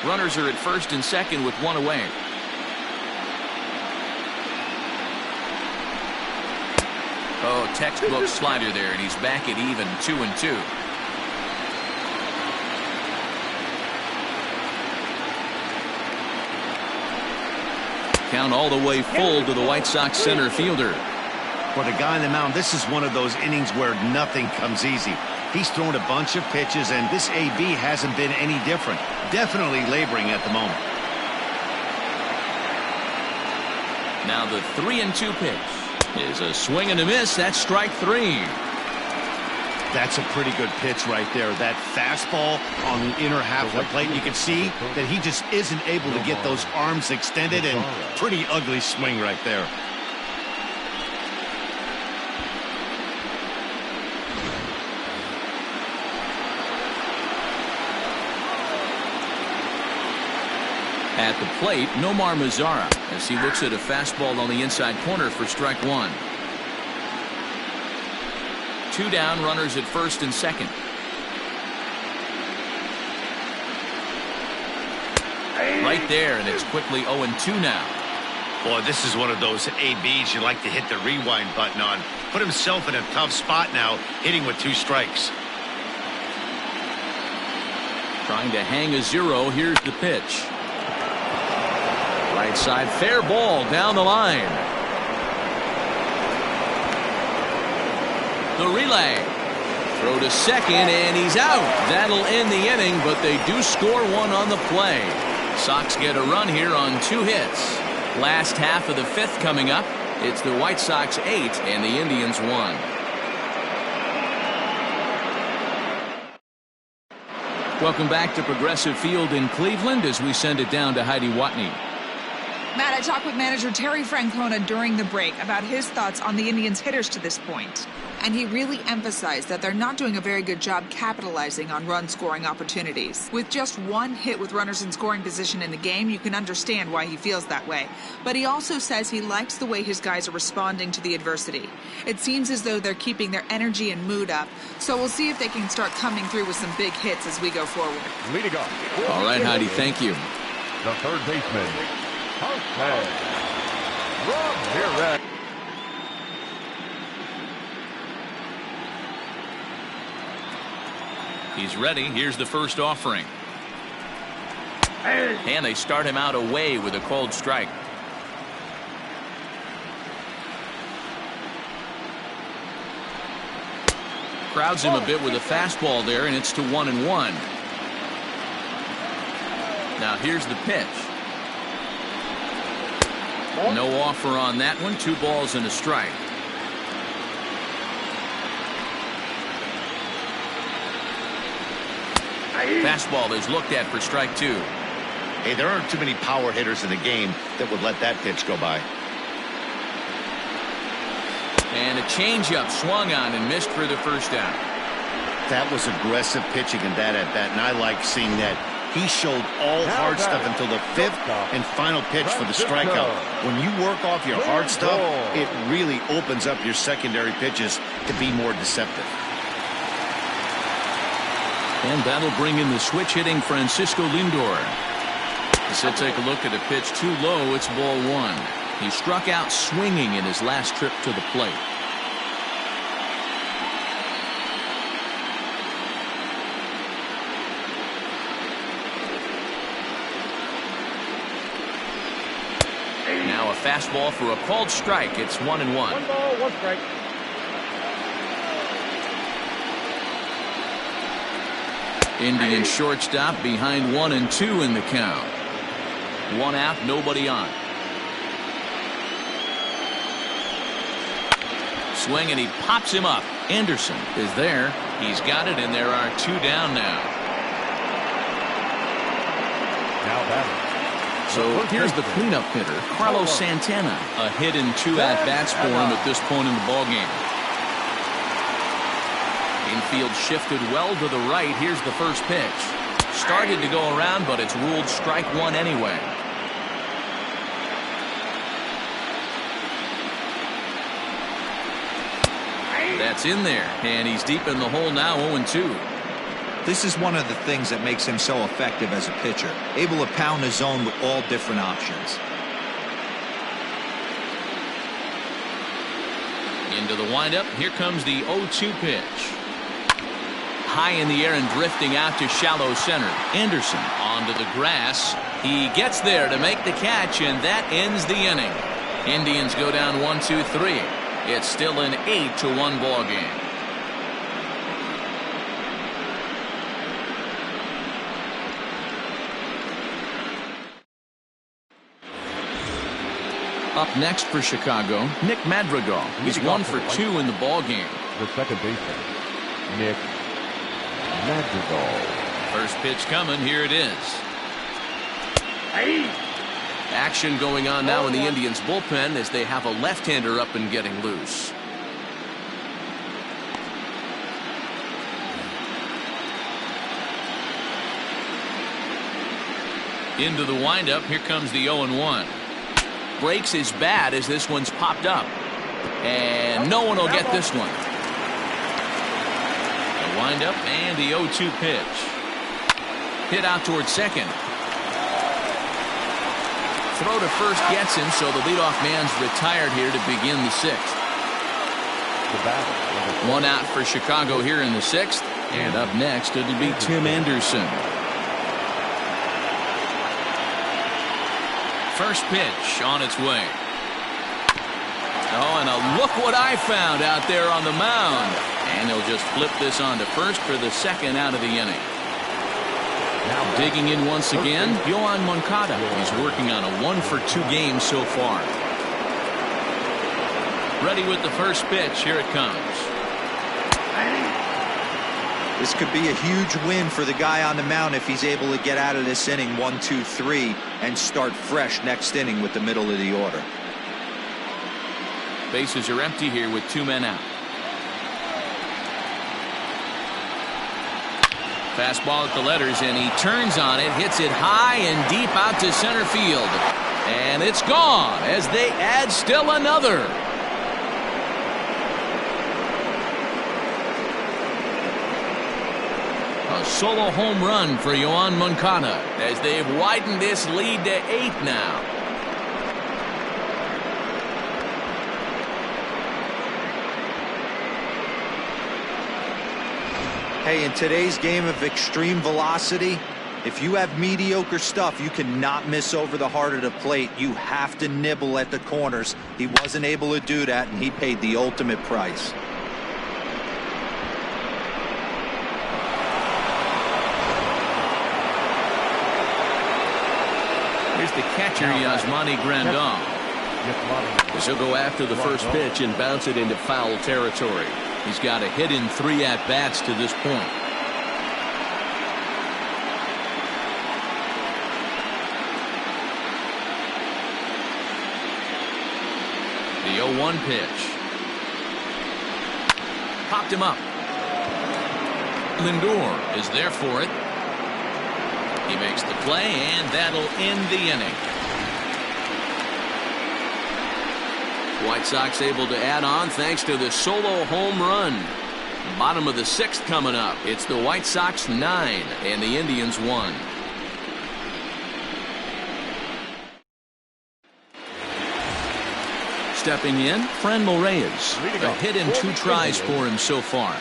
Runners are at first and second with 1 away. Oh, textbook slider there, and he's back at even 2-2. Count all the way full to the White Sox center fielder. For the guy on the mound, this is one of those innings where nothing comes easy. He's thrown a bunch of pitches, and this AB hasn't been any different. Definitely laboring at the moment. Now the 3-2 pitch is a swing and a miss. That's strike 3. That's a pretty good pitch right there. That fastball on the inner half of the plate. You can see that he just isn't able to get those arms extended, and pretty ugly swing right there. At the plate, Nomar Mazara as he looks at a fastball on the inside corner for strike 1. 2 down, runners at first and second. Right there, and it's quickly 0-2 now. Boy, this is one of those ABs you like to hit the rewind button on. Put himself in a tough spot now, hitting with 2 strikes. Trying to hang a 0. Here's the pitch. Right side, fair ball down the line. The relay. Throw to second, and he's out. That'll end the inning, but they do score 1 on the play. Sox get a run here on 2 hits. Last half of the 5th coming up. It's the White Sox 8 and the Indians 1. Welcome back to Progressive Field in Cleveland as we send it down to Heidi Watney. Matt, I talked with manager Terry Francona during the break about his thoughts on the Indians' hitters to this point. And he really emphasized that they're not doing a very good job capitalizing on run-scoring opportunities. With just 1 hit with runners in scoring position in the game, you can understand why he feels that way. But he also says he likes the way his guys are responding to the adversity. It seems as though they're keeping their energy and mood up. So we'll see if they can start coming through with some big hits as we go forward. Leading off. All right, Heidi, thank you. The third baseman, Rob. He's ready. Here's the first offering. And they start him out away with a called strike. Crowds him a bit with a fastball there, and it's to 1-1. Now here's the pitch. No offer on that one. 2 balls and a strike. Fastball is looked at for strike 2. Hey, there aren't too many power hitters in the game that would let that pitch go by. And a changeup swung on and missed for the first out. That was aggressive pitching in that at bat, and I like seeing that. He showed all hard stuff until the 5th and final pitch for the strikeout. When you work off your hard stuff, it really opens up your secondary pitches to be more deceptive. And that'll bring in the switch-hitting Francisco Lindor. As he'll take a look at a pitch too low, it's ball 1. He struck out swinging in his last trip to the plate. Now a fastball for a called strike. It's 1-1. 1 ball, 1 strike. Indian shortstop behind 1-2 in the count. 1 out, nobody on. Swing, and he pops him up. Anderson is there. He's got it, and there are 2 down now. Now batting. So here's the cleanup hitter, Carlos Santana. A hit in 2 at-bats for him at this point in the ballgame. Infield shifted well to the right. Here's the first pitch. Started to go around, but it's ruled strike 1 anyway. That's in there, and he's deep in the hole now, 0-2. This is one of the things that makes him so effective as a pitcher, able to pound the zone with all different options. Into the windup. Here comes the 0-2 pitch. High in the air and drifting out to shallow center. Anderson onto the grass. He gets there to make the catch, and that ends the inning. Indians go down 1-2-3. It's still an 8-1 ball game. Up next for Chicago, Nick Madrigal. He's 1 for 2 in the ball game. The second baseman, Nick Madrigal. First pitch coming. Here it is. Action going on now in the Indians bullpen as they have a left-hander up and getting loose. Into the windup. Here comes the 0-1. Breaks his bat as this one's popped up. And no one will get this one. The windup and the 0-2 pitch. Hit out towards second. throw to first gets him, so the leadoff man's retired here to begin the sixth. One out for Chicago here in the sixth. And up next, it'll be Tim Anderson. First pitch on its way. Oh, and look what I found out there on the mound. And he'll just flip this on to first for the second out of the inning. Now digging in once again, Yoán Moncada. He's working on a 1-for-2 game so far. Ready with the first pitch. Here it comes. This could be a huge win for the guy on the mound if he's able to get out of this inning 1, 2, 3 and start fresh next inning with the middle of the order. Bases are empty here with 2 men out. Fastball at the letters, and he turns on it, hits it high and deep out to center field. And it's gone as they add still another. A solo home run for Yoán Moncada as they've widened this lead to 8 now. Hey, in today's game of extreme velocity, if you have mediocre stuff, you cannot miss over the heart of the plate. You have to nibble at the corners. He wasn't able to do that, and he paid the ultimate price. Here's the catcher, Yasmani Grandal. As he'll go after the first pitch and bounce it into foul territory. He's got a hit in 3 at-bats to this point. The 0-1 pitch. Popped him up. Lindor is there for it. He makes the play, and that'll end the inning. White Sox able to add on thanks to the solo home run. Bottom of the 6th coming up. It's the White Sox 9 and the Indians 1. Stepping in, Franmil Reyes. A hit in 2 tries for him so far.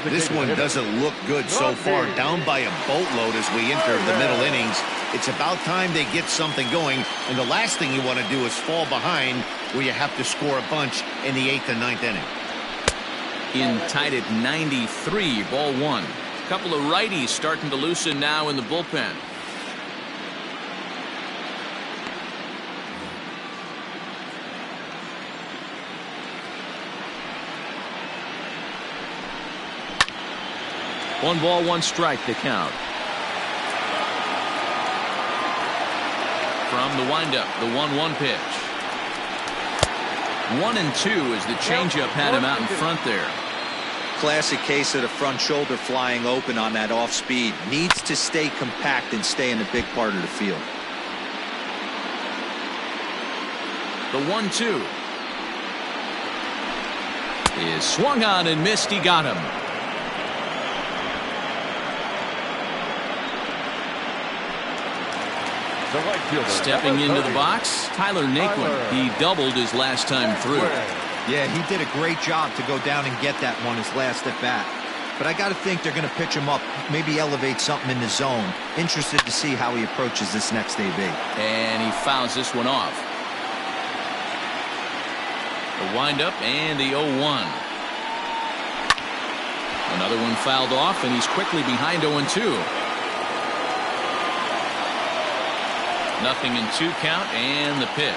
This one doesn't look good so far. Down by a boatload as we enter the middle innings. It's about time they get something going. And the last thing you want to do is fall behind where you have to score a bunch in the 8th and 9th inning. In tied at 93, ball 1. A couple of righties starting to loosen now in the bullpen. One ball, 1 strike to count. From the windup, the 1-1 pitch. 1-2 as the changeup had him out in front there. Classic case of the front shoulder flying open on that off speed. Needs to stay compact and stay in the big part of the field. The 1-2 is swung on and missed. He got him. Stepping into the box, Tyler Naquin. He doubled his last time through. Yeah, he did a great job to go down and get that one his last at bat. But I got to think they're going to pitch him up, maybe elevate something in the zone. Interested to see how he approaches this next AB. And he fouls this one off. The windup and the 0-1. Another one fouled off, and he's quickly behind 0-2. Nothing in 2 count, and the pitch.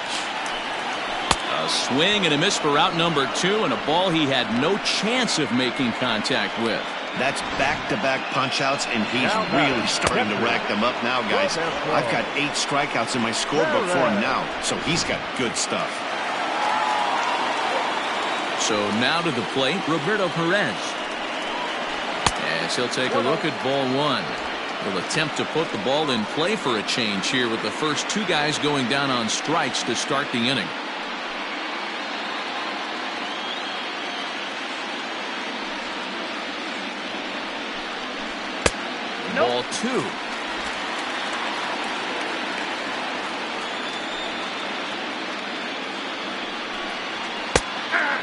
A swing and a miss for out number 2, and a ball he had no chance of making contact with. That's back-to-back punch-outs, and he's really starting to rack them up now, guys. I've got 8 strikeouts in my scorebook for him now, so he's got good stuff. So now to the plate, Roberto Perez. As he'll take a look at ball 1. Will attempt to put the ball in play for a change here with the first 2 guys going down on strikes to start the inning. Ball 2.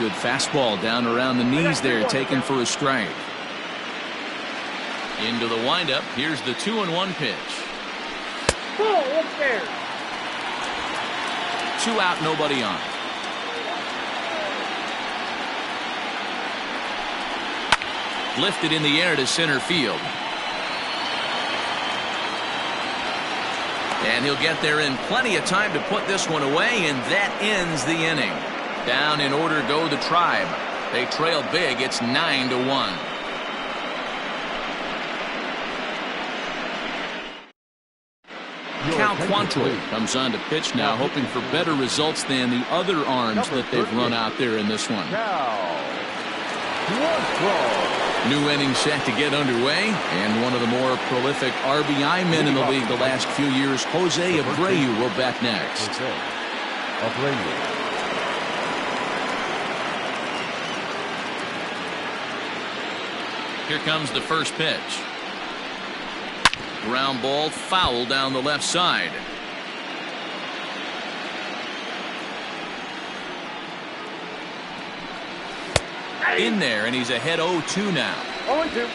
Good fastball down around the knees there, taken for a strike. Into the windup. Here's the 2-1 pitch. Ball upstairs. 2 out, nobody on. Lifted in the air to center field. And he'll get there in plenty of time to put this one away, and that ends the inning. Down in order go the Tribe. They trail big. It's 9-1. Cal Quantrill comes on to pitch now, hoping for better results than the other arms that they've run out there in this one. New inning set to get underway, and one of the more prolific RBI men in the league the last few years, Jose Abreu, will bat next. Here comes the first pitch. Ground ball, foul down the left side. In there, and he's ahead 0-2 now. 0-2.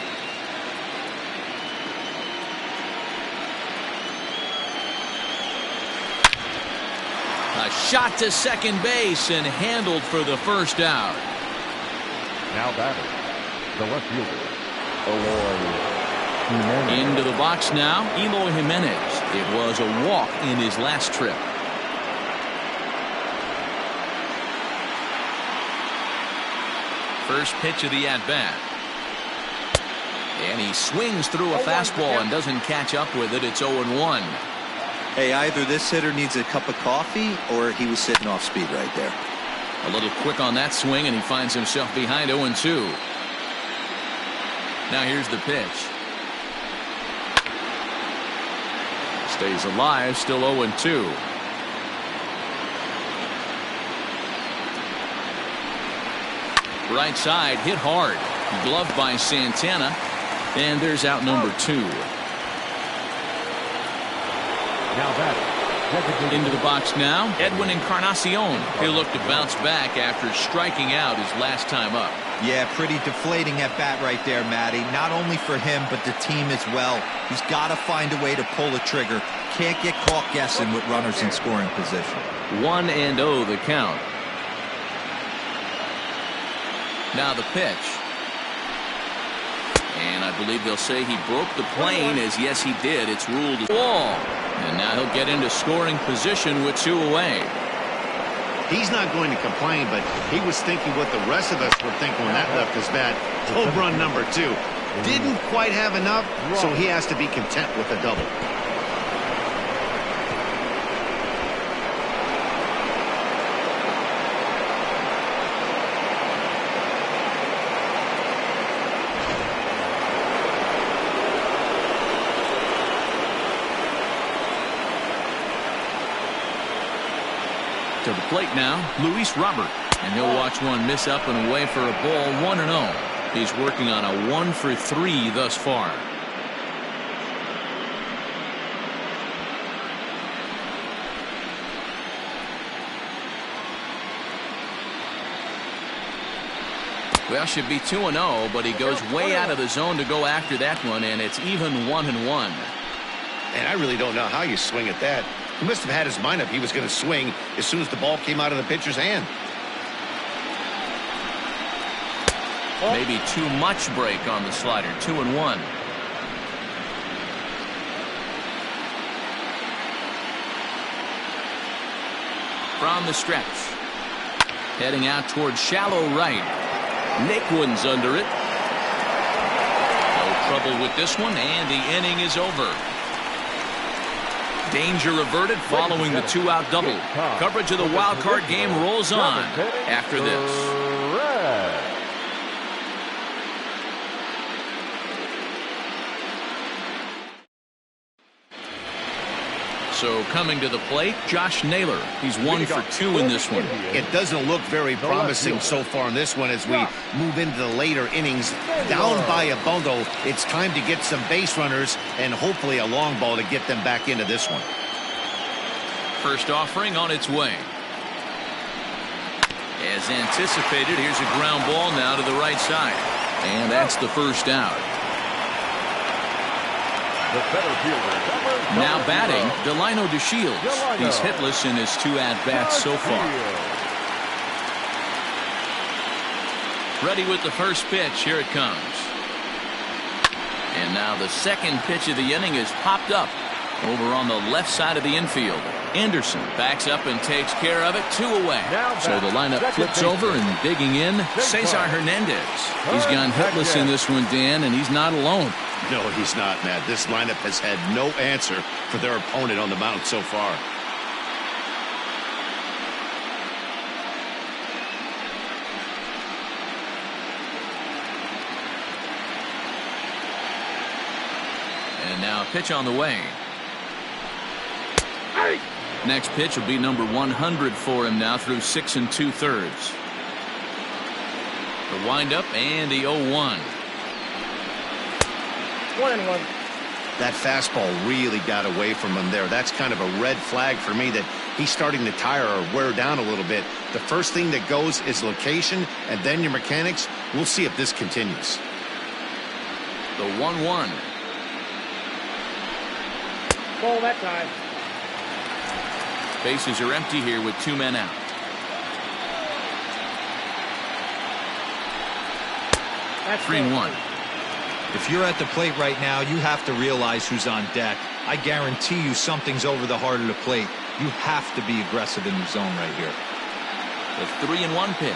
A shot to second base and handled for the first out. Now batting, the left fielder, Eloy Jimenez. Into the box now, Eloy Jimenez. It was a walk in his last trip. First pitch of the at-bat. And he swings through a fastball and doesn't catch up with it. It's 0-1. Hey, either this hitter needs a cup of coffee or he was sitting off speed right there. A little quick on that swing, and he finds himself behind 0-2. Now here's the pitch. Stays alive, still 0-2. Right side, hit hard. Gloved by Santana. And there's out number 2. Now batting, Into the box now, Edwin Encarnacion. He'll look to bounce back after striking out his last time up. Yeah, pretty deflating at bat right there, Matty. Not only for him, but the team as well. He's got to find a way to pull the trigger. Can't get caught guessing with runners in scoring position. 1-0 the count. Now the pitch. And I believe they'll say he broke the plane, as yes he did. It's ruled a ball. And now he'll get into scoring position with 2 away. He's not going to complain, but he was thinking what the rest of us were thinking when that left his bat. Home run number 2. Didn't quite have enough, so he has to be content with a double. To the plate now, Luis Robert. And he'll watch one miss up and away for a ball, 1-0. He's working on a 1 for 3 thus far. Well, should be 2-0, but he goes way out of the zone to go after that one, and it's even 1-1. And I really don't know how you swing at that. He must have had his mind up he was going to swing as soon as the ball came out of the pitcher's hand. Maybe too much break on the slider. 2-1. From the stretch. Heading out towards shallow right. Naquin's under it. No trouble with this one, and the inning is over. Danger averted following the 2-out double. Coverage of the wild card game rolls on after this. So coming to the plate, Josh Naylor. He's 1 for 2 in this one. It doesn't look very promising so far in this one as we move into the later innings. Down by a bundle, it's time to get some base runners and hopefully a long ball to get them back into this one. First offering on its way. As anticipated, here's a ground ball now to the right side. And that's the first out. The center fielder, Now batting, Delino DeShields. He's hitless in his 2 at-bats so far. Ready with the first pitch. Here it comes. And now the second pitch of the inning is popped up over on the left side of the infield. Anderson backs up and takes care of it. 2 away. So the lineup flips over, and digging in, Cesar Hernandez. He's gone hitless in this one, Dan, and he's not alone. No, he's not, Matt. This lineup has had no answer for their opponent on the mound so far. And now pitch on the way. Next pitch will be number 100 for him now through 6 2/3. The windup and the 0-1. 1-1. That fastball really got away from him there. That's kind of a red flag for me that he's starting to tire or wear down a little bit. The first thing that goes is location and then your mechanics. We'll see if this continues. The 1-1. Ball that time. Bases are empty here with 2 men out. That's 3-1. If you're at the plate right now, you have to realize who's on deck. I guarantee you something's over the heart of the plate. You have to be aggressive in the zone right here. The 3-1 pitch.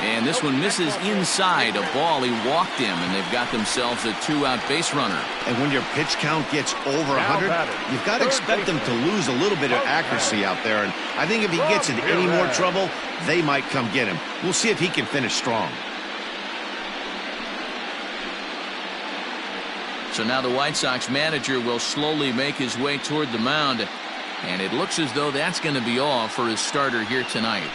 And this one misses inside a ball. He walked him, and they've got themselves a 2-out base runner. And when your pitch count gets over 100, you've got to expect them to lose a little bit of accuracy out there. And I think if he gets in any more trouble, they might come get him. We'll see if he can finish strong. So now the White Sox manager will slowly make his way toward the mound, and it looks as though that's going to be all for his starter here tonight.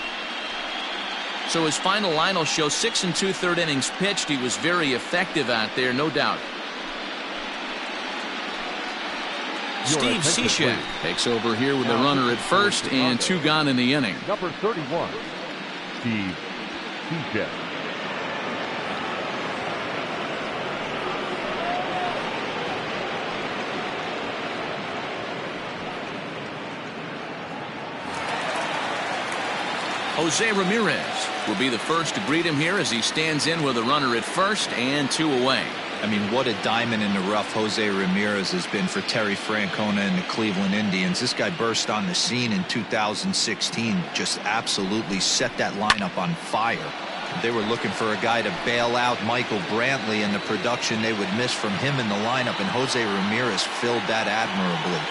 So his final line will show 6 2/3 innings pitched. He was very effective out there, no doubt. Steve Cishek takes over here with a runner at first and 2 gone in the inning. Number 31, Steve Cishek. Jose Ramirez will be the first to greet him here as he stands in with a runner at first and 2 away. I mean, what a diamond in the rough Jose Ramirez has been for Terry Francona and the Cleveland Indians. This guy burst on the scene in 2016, just absolutely set that lineup on fire. They were looking for a guy to bail out Michael Brantley, and the production they would miss from him in the lineup, and Jose Ramirez filled that admirably.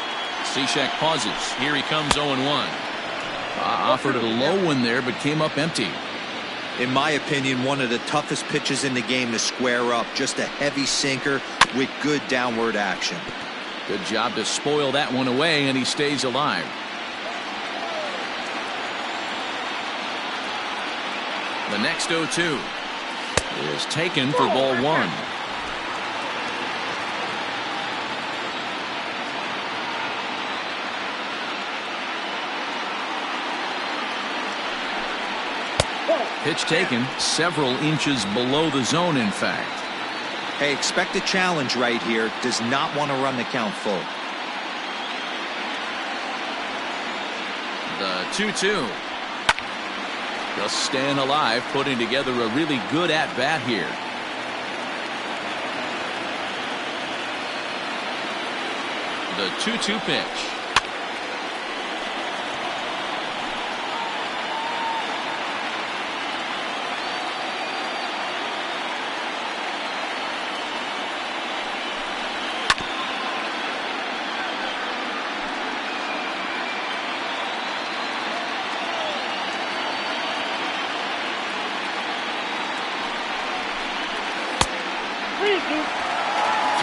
Cishek pauses. Here he comes 0-1. Offered a low one there, but came up empty. In my opinion, one of the toughest pitches in the game to square up. Just a heavy sinker with good downward action. Good job to spoil that one away, and he stays alive. The next 0-2 is taken for ball 1. Pitch taken several inches below the zone, in fact. Hey, expect a challenge right here. Does not want to run the count full. The 2-2. Just staying alive, putting together a really good at-bat here. The 2-2 pitch.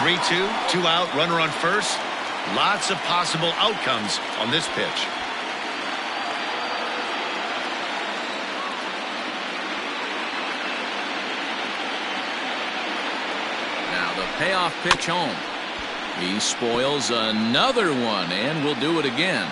Three-two, 2 out, runner on first. Lots of possible outcomes on this pitch. Now the payoff pitch home. He spoils another one and will do it again.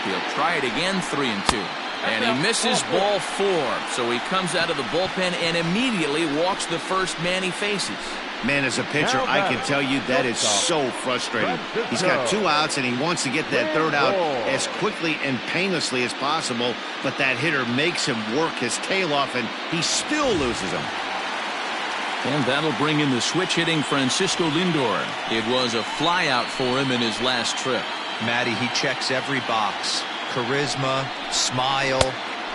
He'll try it again, 3-2. And he misses ball 4. So he comes out of the bullpen and immediately walks the first man he faces. Man, as a pitcher, I can tell you that is so frustrating. He's got 2 outs, and he wants to get that 3rd out as quickly and painlessly as possible, but that hitter makes him work his tail off, and he still loses him. And that'll bring in the switch-hitting Francisco Lindor. It was a flyout for him in his last trip. Matty, he checks every box. Charisma, smile,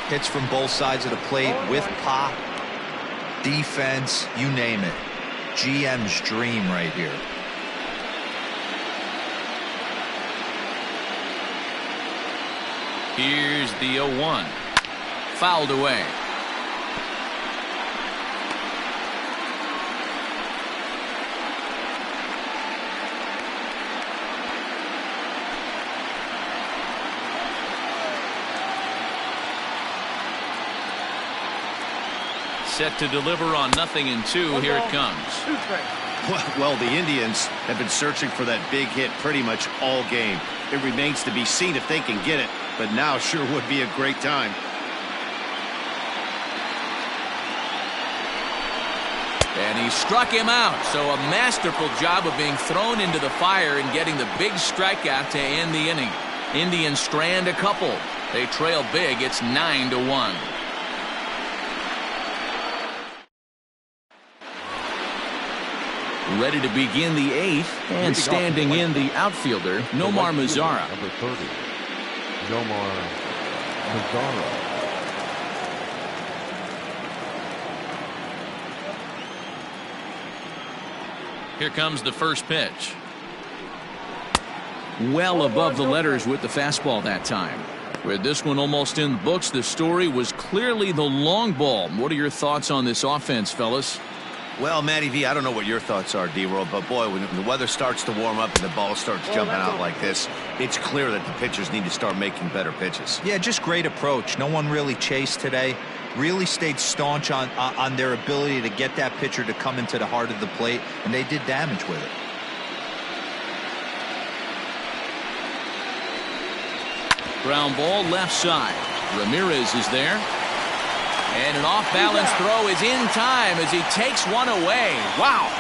hits from both sides of the plate with pop, defense, you name it. GM's dream right here. Here's the 0-1. Fouled away. Set to deliver on 0-2. Here it comes. Well, the Indians have been searching for that big hit pretty much all game. It remains to be seen if they can get it, but now sure would be a great time. And he struck him out. So a masterful job of being thrown into the fire and getting the big strikeout to end the inning. Indians strand a couple. They trail big. It's 9-1. Ready to begin the 8th, and standing in the outfielder, Nomar Mazara. Number 30, Nomar Mazara. Here comes the first pitch. Well above the letters with the fastball that time. With this one almost in the books, the story was clearly the long ball. What are your thoughts on this offense, fellas? Well, Matty V, I don't know what your thoughts are, D-Roll, but boy, when the weather starts to warm up and the ball starts jumping out like this, it's clear that the pitchers need to start making better pitches. Yeah, just great approach. No one really chased today. Really stayed staunch on their ability to get that pitcher to come into the heart of the plate, and they did damage with it. Ground ball left side. Ramirez is there. And an off-balance throw is in time as he takes one away. Wow.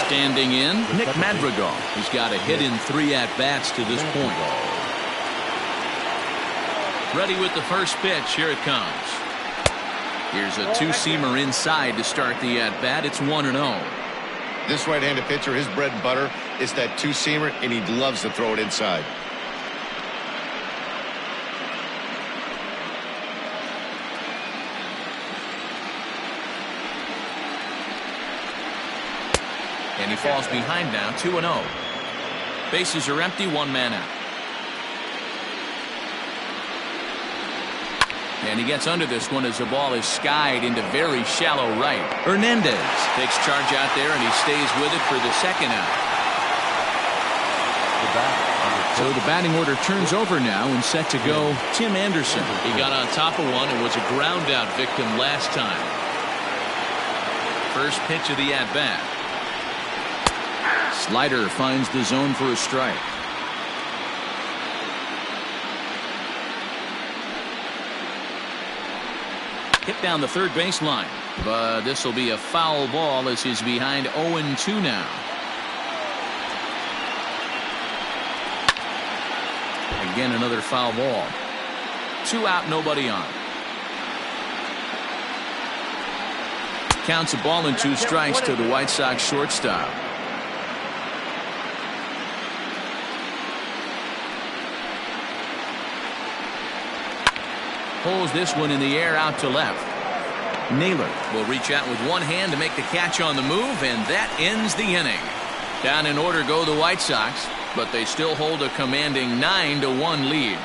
Standing in, Nick Madrigal. He's got a hit in 3 at-bats to this point. Ready with the first pitch. Here it comes. Here's a 2-seamer inside to start the at-bat. It's 1-0. This right-handed pitcher, his bread and butter is that 2-seamer, and he loves to throw it inside. And he falls behind now, 2-0. Bases are empty, 1 man out. And he gets under this one as the ball is skied into very shallow right. Hernandez takes charge out there, and he stays with it for the 2nd out. So the batting order turns over now, and set to go Tim Anderson. He got on top of one and was a ground out victim last time. First pitch of the at-bat. Slider finds the zone for a strike. Hit down the third baseline, but this will be a foul ball as he's behind 0-2 now. Again, another foul ball. 2 out, nobody on. Counts a ball and 2 strikes to the White Sox shortstop. Pulls this one in the air out to left. Naylor will reach out with one hand to make the catch on the move, and that ends the inning. Down in order go the White Sox, but they still hold a commanding 9-1 lead.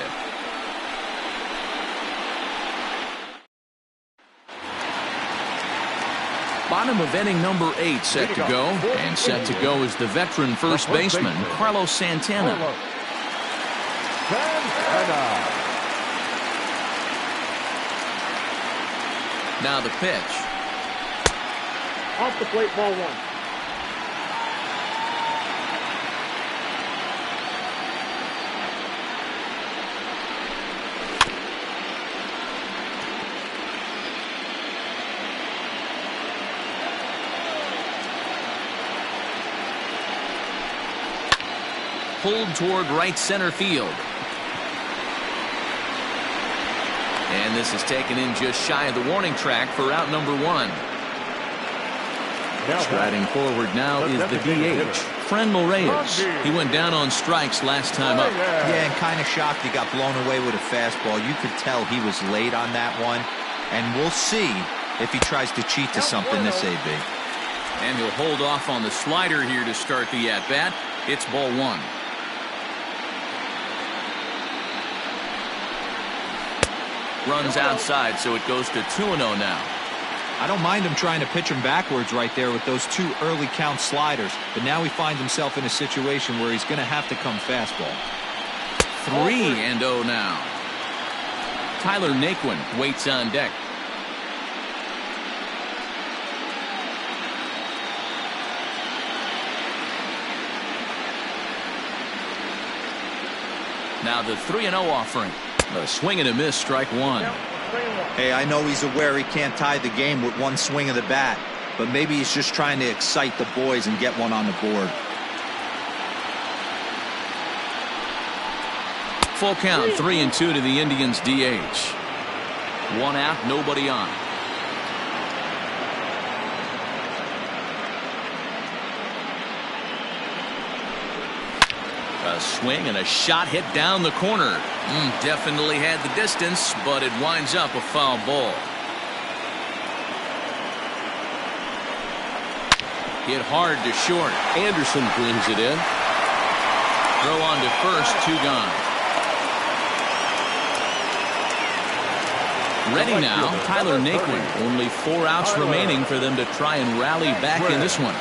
Bottom of inning number 8 set to go, and set to go is the veteran first baseman, Carlos Santana. Now the pitch. Off the plate, ball 1. pulled toward right center field. And this is taken in just shy of the warning track for out number 1. Striding forward now is the DH, Franmil Reyes. He went down on strikes last time up. Yeah, and kind of shocked he got blown away with a fastball. You could tell he was late on that one. And we'll see if he tries to cheat to something this AB. And he'll hold off on the slider here to start the at-bat. It's ball 1. Runs outside, so it goes to 2-0 now. I don't mind him trying to pitch him backwards right there with those 2 early count sliders, but now he finds himself in a situation where he's going to have to come fastball. 3-0 now. Tyler Naquin waits on deck. Now the 3-0 offering. A swing and a miss, strike 1. Hey, I know he's aware he can't tie the game with one swing of the bat, but maybe he's just trying to excite the boys and get one on the board. Full count, 3-2 to the Indians DH. 1 out, nobody on. A swing and a shot hit down the corner. Definitely had the distance, but it winds up a foul ball. Hit hard to short. Anderson brings it in. Throw on to first, 2 gone. Ready now, Tyler Naquin. Only 4 outs remaining for them to try and rally back in this one.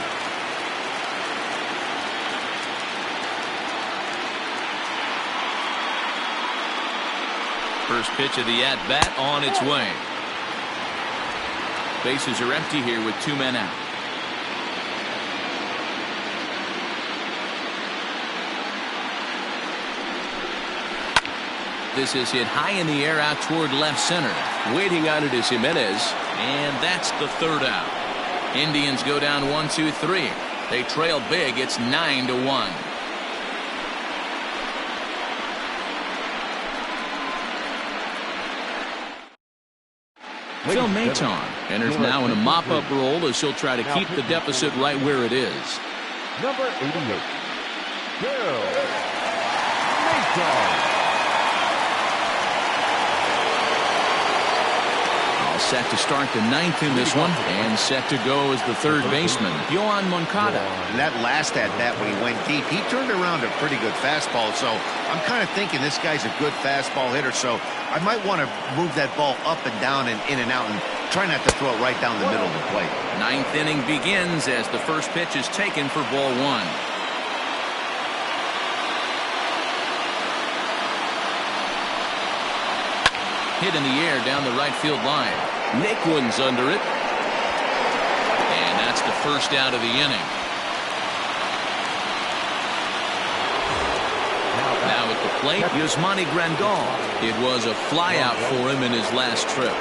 First pitch of the at-bat on its way. Bases are empty here with 2 men out. This is hit high in the air out toward left center. Waiting on it is Jimenez, and that's the 3rd out. Indians go down 1-2-3. They trail big. It's 9-1. Phil Maton enters now in a mop-up role as he'll try to keep the deficit right where it is. Number 88, Phil Maton. All set to start the 9th in this one, and set to go as the 3rd baseman, Yohan Moncada. And that last at-bat when he went deep, he turned around a pretty good fastball, so I'm kind of thinking this guy's a good fastball hitter, so I might want to move that ball up and down and in and out and try not to throw it right down the middle of the plate. 9th inning begins as the first pitch is taken for ball 1. Hit in the air down the right field line. Naquin's under it. And that's the first out of the inning. Now at the plate, Yasmani Grandal. It was a flyout for him in his last trip.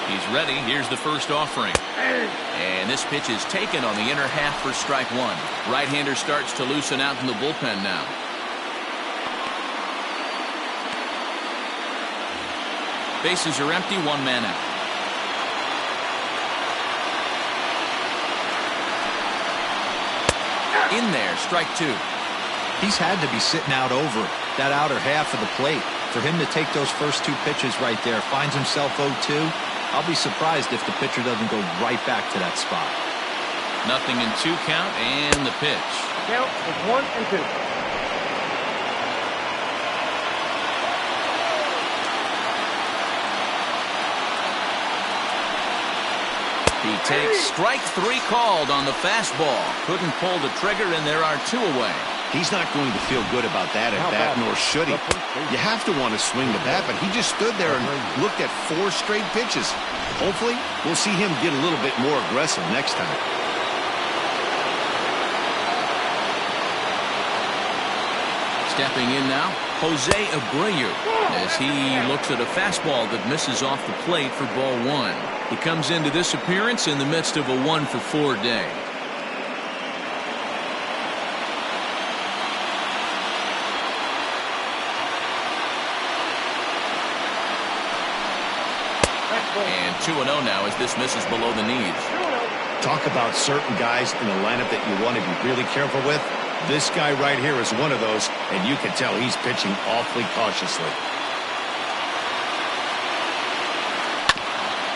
He's ready. Here's the first offering. And this pitch is taken on the inner half for strike 1. Right-hander starts to loosen out in the bullpen now. Bases are empty, 1 man out. In there, strike 2. He's had to be sitting out over that outer half of the plate. For him to take those first 2 pitches right there, finds himself 0-2. I'll be surprised if the pitcher doesn't go right back to that spot. Nothing in 2 count, and the pitch. Count is 1-2. He takes strike 3 called on the fastball. Couldn't pull the trigger, and there are 2 away. He's not going to feel good about that at bat, nor should he. You have to want to swing the bat, but he just stood there and looked at 4 straight pitches. Hopefully, we'll see him get a little bit more aggressive next time. Stepping in now, Jose Abreu, as he looks at a fastball that misses off the plate for ball one. He comes into this appearance in the midst of a 1-for-4 day. And 2-0 now as this misses below the knees. Talk about certain guys in the lineup that you want to be really careful with. This guy right here is one of those, and you can tell he's pitching awfully cautiously.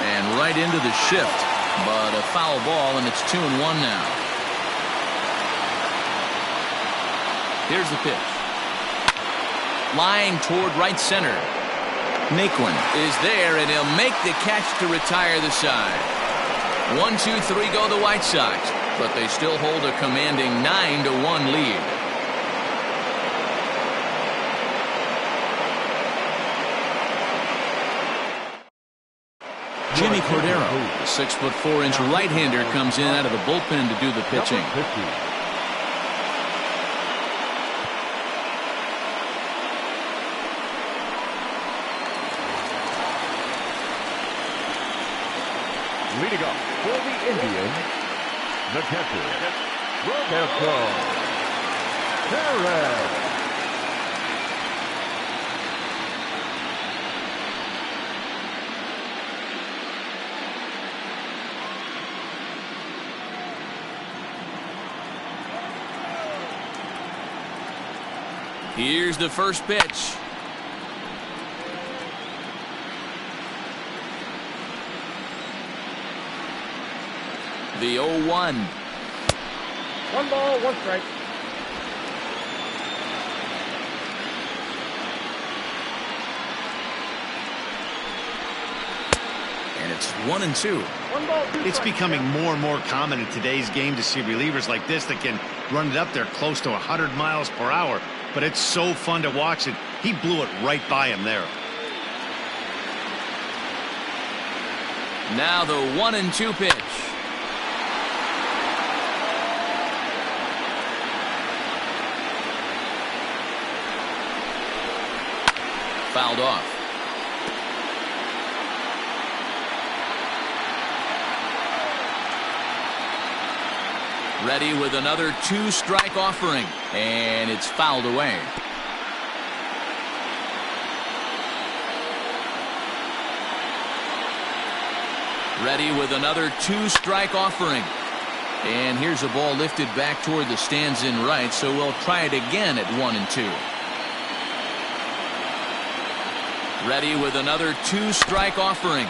And right into the shift, but a foul ball, and it's 2-1 now. Here's the pitch. Line toward right center. Naquin is there, and he'll make the catch to retire the side. 1-2-3 go the White Sox, but they still hold a commanding 9-1 lead. Jimmy Cordero, the 6'4" right-hander, comes in out of the bullpen to do the pitching. Leading off for the Indians, the catcher, Roberto Perez. Here's the first pitch. The 0-1. 1 ball, 1 strike. And it's 1-2. 1 ball, 2 strikes. It's becoming more and more common in today's game to see relievers like this that can run it up there close to 100 miles per hour. But it's so fun to watch it. He blew it right by him there. Now the 1-2 pitch. Fouled off. Ready with another 2-strike offering, and it's fouled away. Ready with another 2-strike offering, and here's a ball lifted back toward the stands in right, so we'll try it again at 1-2. Ready with another 2-strike offering.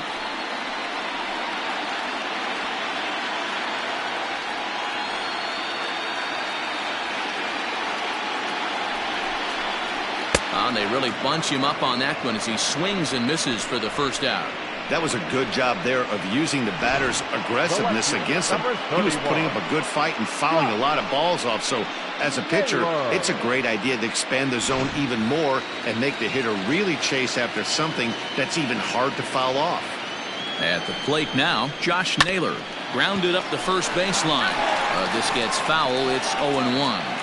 And they really bunch him up on that one as he swings and misses for the first out. That was a good job there of using the batter's aggressiveness against him. He was putting up a good fight and fouling a lot of balls off. So as a pitcher, it's a great idea to expand the zone even more and make the hitter really chase after something that's even hard to foul off. At the plate now, Josh Naylor grounded up the first baseline. This gets foul. It's 0-1.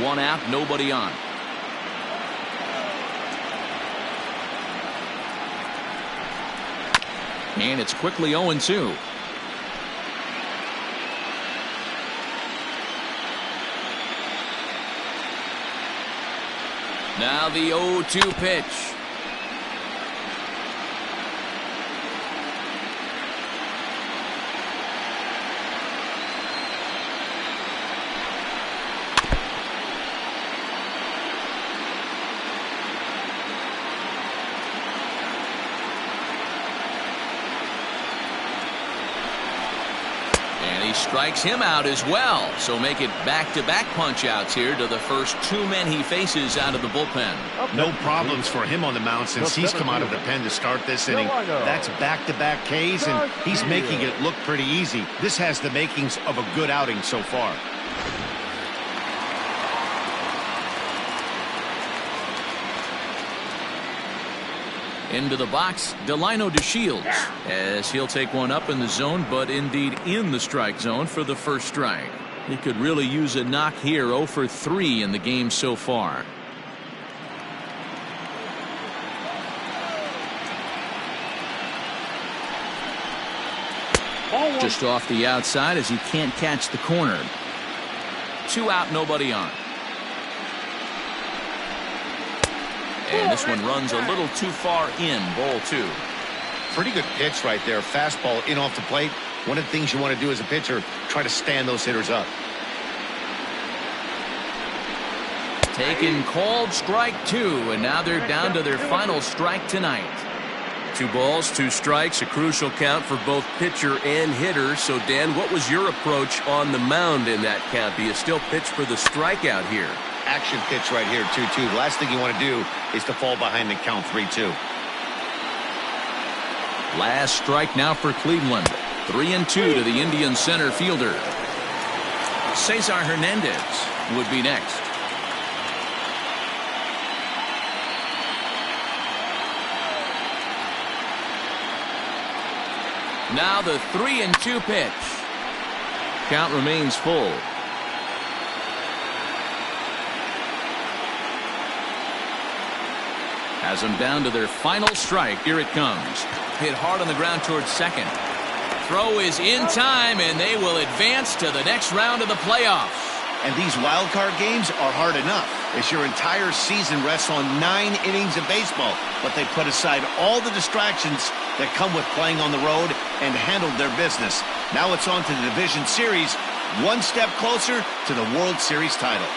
One out, nobody on. And it's quickly 0-2. Now the 0-2 pitch. Strikes him out as well, so make it back-to-back punch-outs here to the first 2 men he faces out of the bullpen. No problems for him on the mound since he's come out of the pen to start this inning. That's back-to-back Ks, and he's making it look pretty easy. This has the makings of a good outing so far. Into the box, Delino DeShields, as he'll take one up in the zone, but indeed in the strike zone for the first strike. He could really use a knock here. 0 for 3 in the game so far. Just off the outside as he can't catch the corner. 2 out, nobody on. And this one runs a little too far in. Ball 2. Pretty good pitch right there. Fastball in off the plate. One of the things you want to do as a pitcher, try to stand those hitters up. Taken, called, strike 2, and now they're down to their final strike tonight. 2 balls, 2 strikes, a crucial count for both pitcher and hitter. So, Dan, what was your approach on the mound in that count? Do you still pitch for the strikeout here? Action pitch right here, 2-2. The last thing you want to do is to fall behind the count 3-2. Last strike now for Cleveland. 3-2 to the Indian center fielder. Cesar Hernandez would be next. Now the 3-2 pitch. Count remains full. Has them down to their final strike. Here it comes. Hit hard on the ground towards second. Throw is in time, and they will advance to the next round of the playoffs. And these wild card games are hard enough, as your entire season rests on 9 innings of baseball. But they put aside all the distractions that come with playing on the road and handled their business. Now it's on to the division series, one step closer to the World Series title.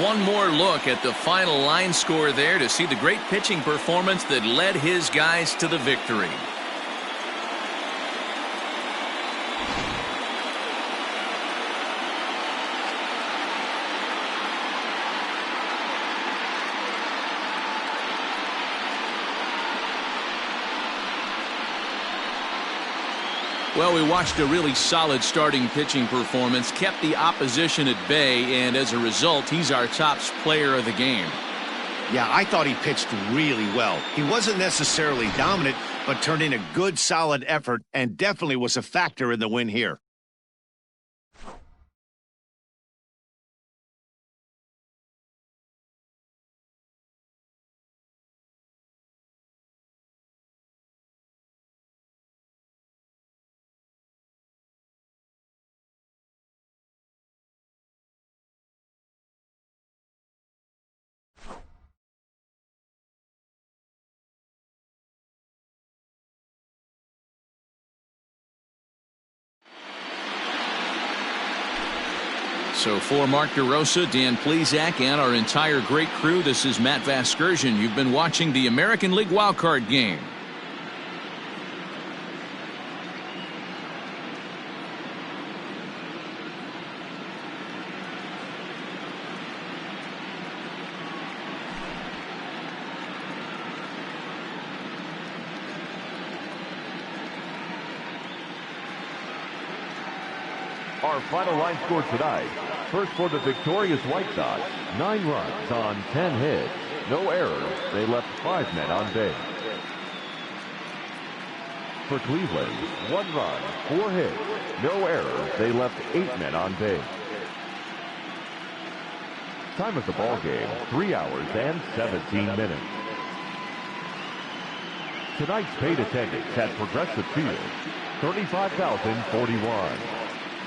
One more look at the final line score there to see the great pitching performance that led his guys to the victory. Well, we watched a really solid starting pitching performance, kept the opposition at bay, and as a result, he's our top player of the game. Yeah, I thought he pitched really well. He wasn't necessarily dominant, but turned in a good, solid effort and definitely was a factor in the win here. So for Mark DeRosa, Dan Plesac, and our entire great crew, this is Matt Vasgersian. You've been watching the American League wildcard game. Our final line score tonight. First for the victorious White Sox, 9 runs on 10 hits. No errors. They left 5 men on base. For Cleveland, 1 run, 4 hits. No errors. They left 8 men on base. Time of the ball game, 3 hours and 17 minutes. Tonight's paid attendance at Progressive Field, 35,041.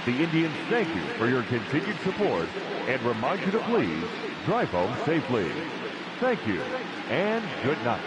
The Indians thank you for your continued support and remind you to please drive home safely. Thank you and good night.